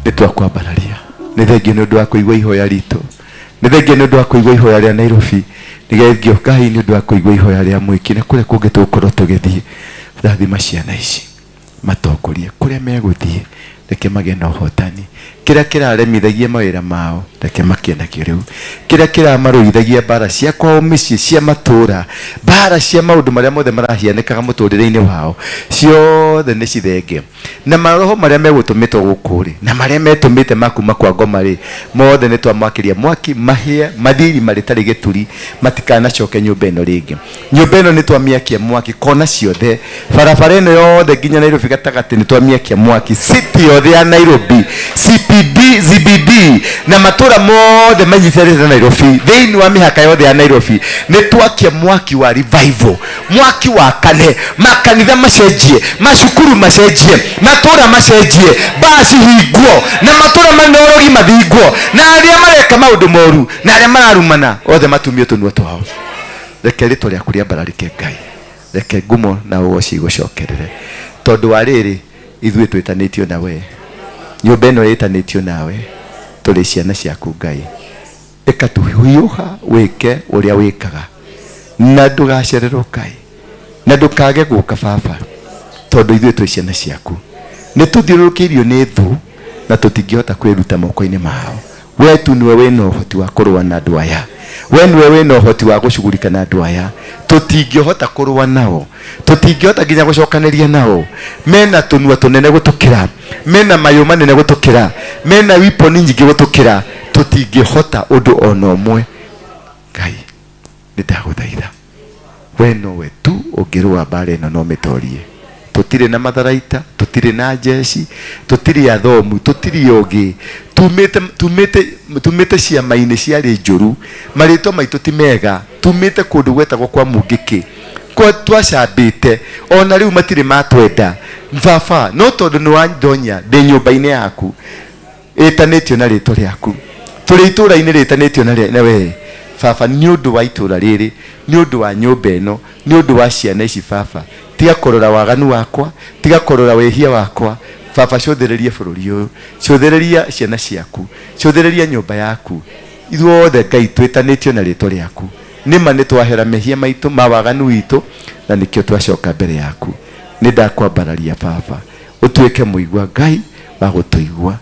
nĩ twakwambararia, nĩ thengio nĩ ũndũ wa kũigua ihoya ritũ, nĩ thengio nĩ ũndũ wa kũigua ihoya rĩa Nairobi, nĩ thengio Ngai nĩ ũndũ wa kũigua ihoya rĩa Mwiki na kũrĩa kũngĩ tũgũkorwo tũgĩthiĩ. Rathima ciana ici, matongorie kũrĩa megũthiĩ, reke magĩe na ũhotani. Kĩrĩa kĩraremithagia mawĩra mao reke makĩenagio rĩu. Kĩrĩa kĩramarũithagia mbara cia kwao mĩciĩ, cia matũũra, mbara cia maũndũ marĩa mothe marahianĩkaga mũtũrĩre-inĩ wao, ciothe nĩ cithenge. Na maroho marĩa megũtũmĩtwo gũkũ rĩ, na marĩa metũmĩte makuma kwa ngoma rĩ, mothe nĩ twamwakĩria mwaki, mahĩa mathiri marĩtarĩ gĩturi, matikanacoke nyũmba ĩno rĩngĩ. Nyũmba ĩno nĩ twamĩakia mwaki kona ciothe, barabara ĩno yothe nginya Nairobi gatagatĩ nĩ twamĩakia mwaki, city yothe ya Nairobi, CPD, ZBD na matũra mothe manyitĩrĩte Nairobi, thĩinĩ wa mĩhaka yothe ya Nairobi nĩ twakia mwaki wa revival, mwaki wa kane, makanitha macenjie, macukuru macenjie, matũra macenjie, basi hingwo na matũra manorogi mathingwo, na arĩa mareka maũndũ moru na arĩa mararumana othe matumio tũnua twao. Reke rĩtwa rĩaku rĩambararĩke Ngai, reke ngumo na ũgoci igũcokerere, tondũ wa rĩrĩ ithuĩ twĩtanĩtio nawe, nyũmba ĩno ĩtanĩtio nawe, tũrĩ ciana ciaku Ngai, ĩkatũhiũha wĩke ũrĩa wĩkaga, na ndũgacererwo Ngai, na ndũkage gũka Baba, tondũ ithuĩ twĩ ciana ciaku, nĩ tũthiũrũrũkĩirio nĩ thũ na tũtingĩhota kwĩruta moko-inĩ mao. We tu niwe wĩna ũhoti wa kũrũa na andũ aya, we niwe wĩna ũhoti wa gũcugurika na andũ aya, tũtingĩhota kũrũa nao, tũtingĩhota nginya gũcokanĩria nao. Mena tũnua tũnene gũtũkĩra, mena mayũ manene gũtũkĩra, mena weapon nyingĩ gũtũkĩra, tũtingĩhota ũndũ ona ũmwe. Ngai nĩ ndagũthaitha, we nowe tu ũngĩrũa mbara ĩno, no mĩtorie. Tũtirĩ na matharaita, tũtirĩ na jeshi, tũtirĩ athomu, tũtirĩ ogĩ, tumĩte ciama-inĩ ciarĩ njũru, marĩtwa maitũ ti mega, tumĩte kũndũ gwetagwo kwa Mungĩkĩ, kwa twacambĩte, ona rĩu matirĩ matwenda Baba, no tondũ nĩ wandonya ndĩ nyũmba-inĩ yaku ĩtanĩtio na rĩtwa rĩaku, tũrĩ itũũra-inĩ rĩtanĩtio na we Baba, nĩ ũndũ wa itũũra rĩrĩ, nĩ ũndũ wa nyũmba ĩno, nĩ ũndũ wa ciana ici Baba, tiga kũrora waganu wakwa, tiga kũrora wehia wakwa Baba, cũthĩrĩria bũrũri ũyũ, cũthĩrĩria ciana ciaku, cũthĩrĩria nyũmba yaku, ithuothe Ngai twĩtanĩtio na rĩtwa rĩaku, nĩma nĩ twahera mehia maitũ ma waganu witũ, na nĩkĩo twacoka mbere yaku. Nĩ ndakwambararia Baba, ũtuĩke mũigua Ngai wa gũtũigua,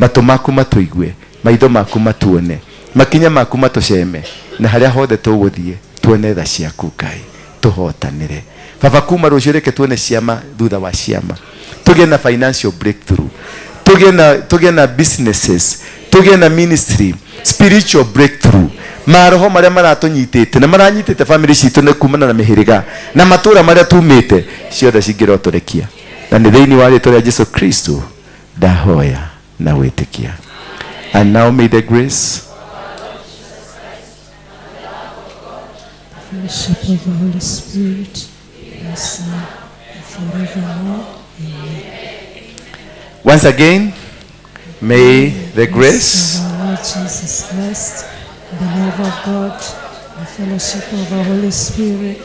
matũ maku matũigue, maitho maku matuone, makinya maku matũceme, na harĩa hothe tũgũthiĩ tuone tha ciaku Ngai, tũhotanĩre Baba. Kuma rũciũ reke tuone ciama thutha wa ciama, tũgĩe na financial breakthrough, tũgĩe na businesses, tũgĩe na ministry, spiritual breakthrough. Maroho marĩa maratũnyitĩte na maranyitĩte family citũ nĩ kumana na mĩhĩrĩga na matũra marĩa tumĩte, ciothe cingĩrotũrekia, na nĩ thĩinĩ wa rĩtwa rĩa Jesu Kristo ndahoya na gwĩtĩkia. And now may the grace, fellowship of the Holy Spirit, yes, now and forevermore. Amen. once again, may the grace of our Lord Jesus Christ, the love of God, the fellowship of the Holy Spirit,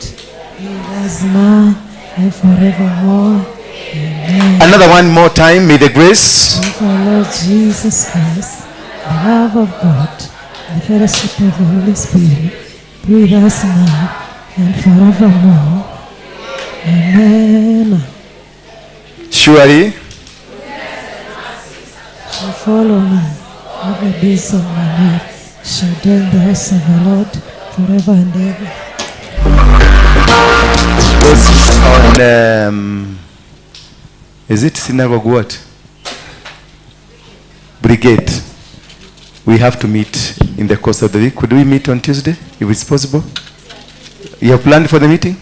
be with us now and forevermore. Amen. Another one more time, may the grace Of our Lord Jesus Christ, the love of God, the fellowship of the Holy Spirit, be with us now and forevermore. Amen. surely Shall follow me all the days of my life, shall dwell in the house of the Lord forever and ever. on is it synagogue what? Brigade. We have to meet in the course of the week. Could we meet on Tuesday if it's possible? You have planned for the meeting?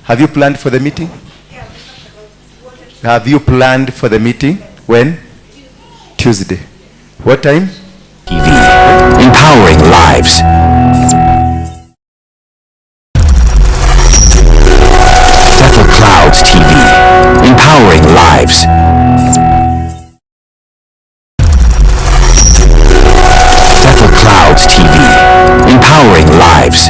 Have you planned for the meeting? Have you planned for the meeting? When? Tuesday. What time? TV, empowering lives. Bethel Clouds TV, empowering lives. Bethel Clouds TV, empowering lives.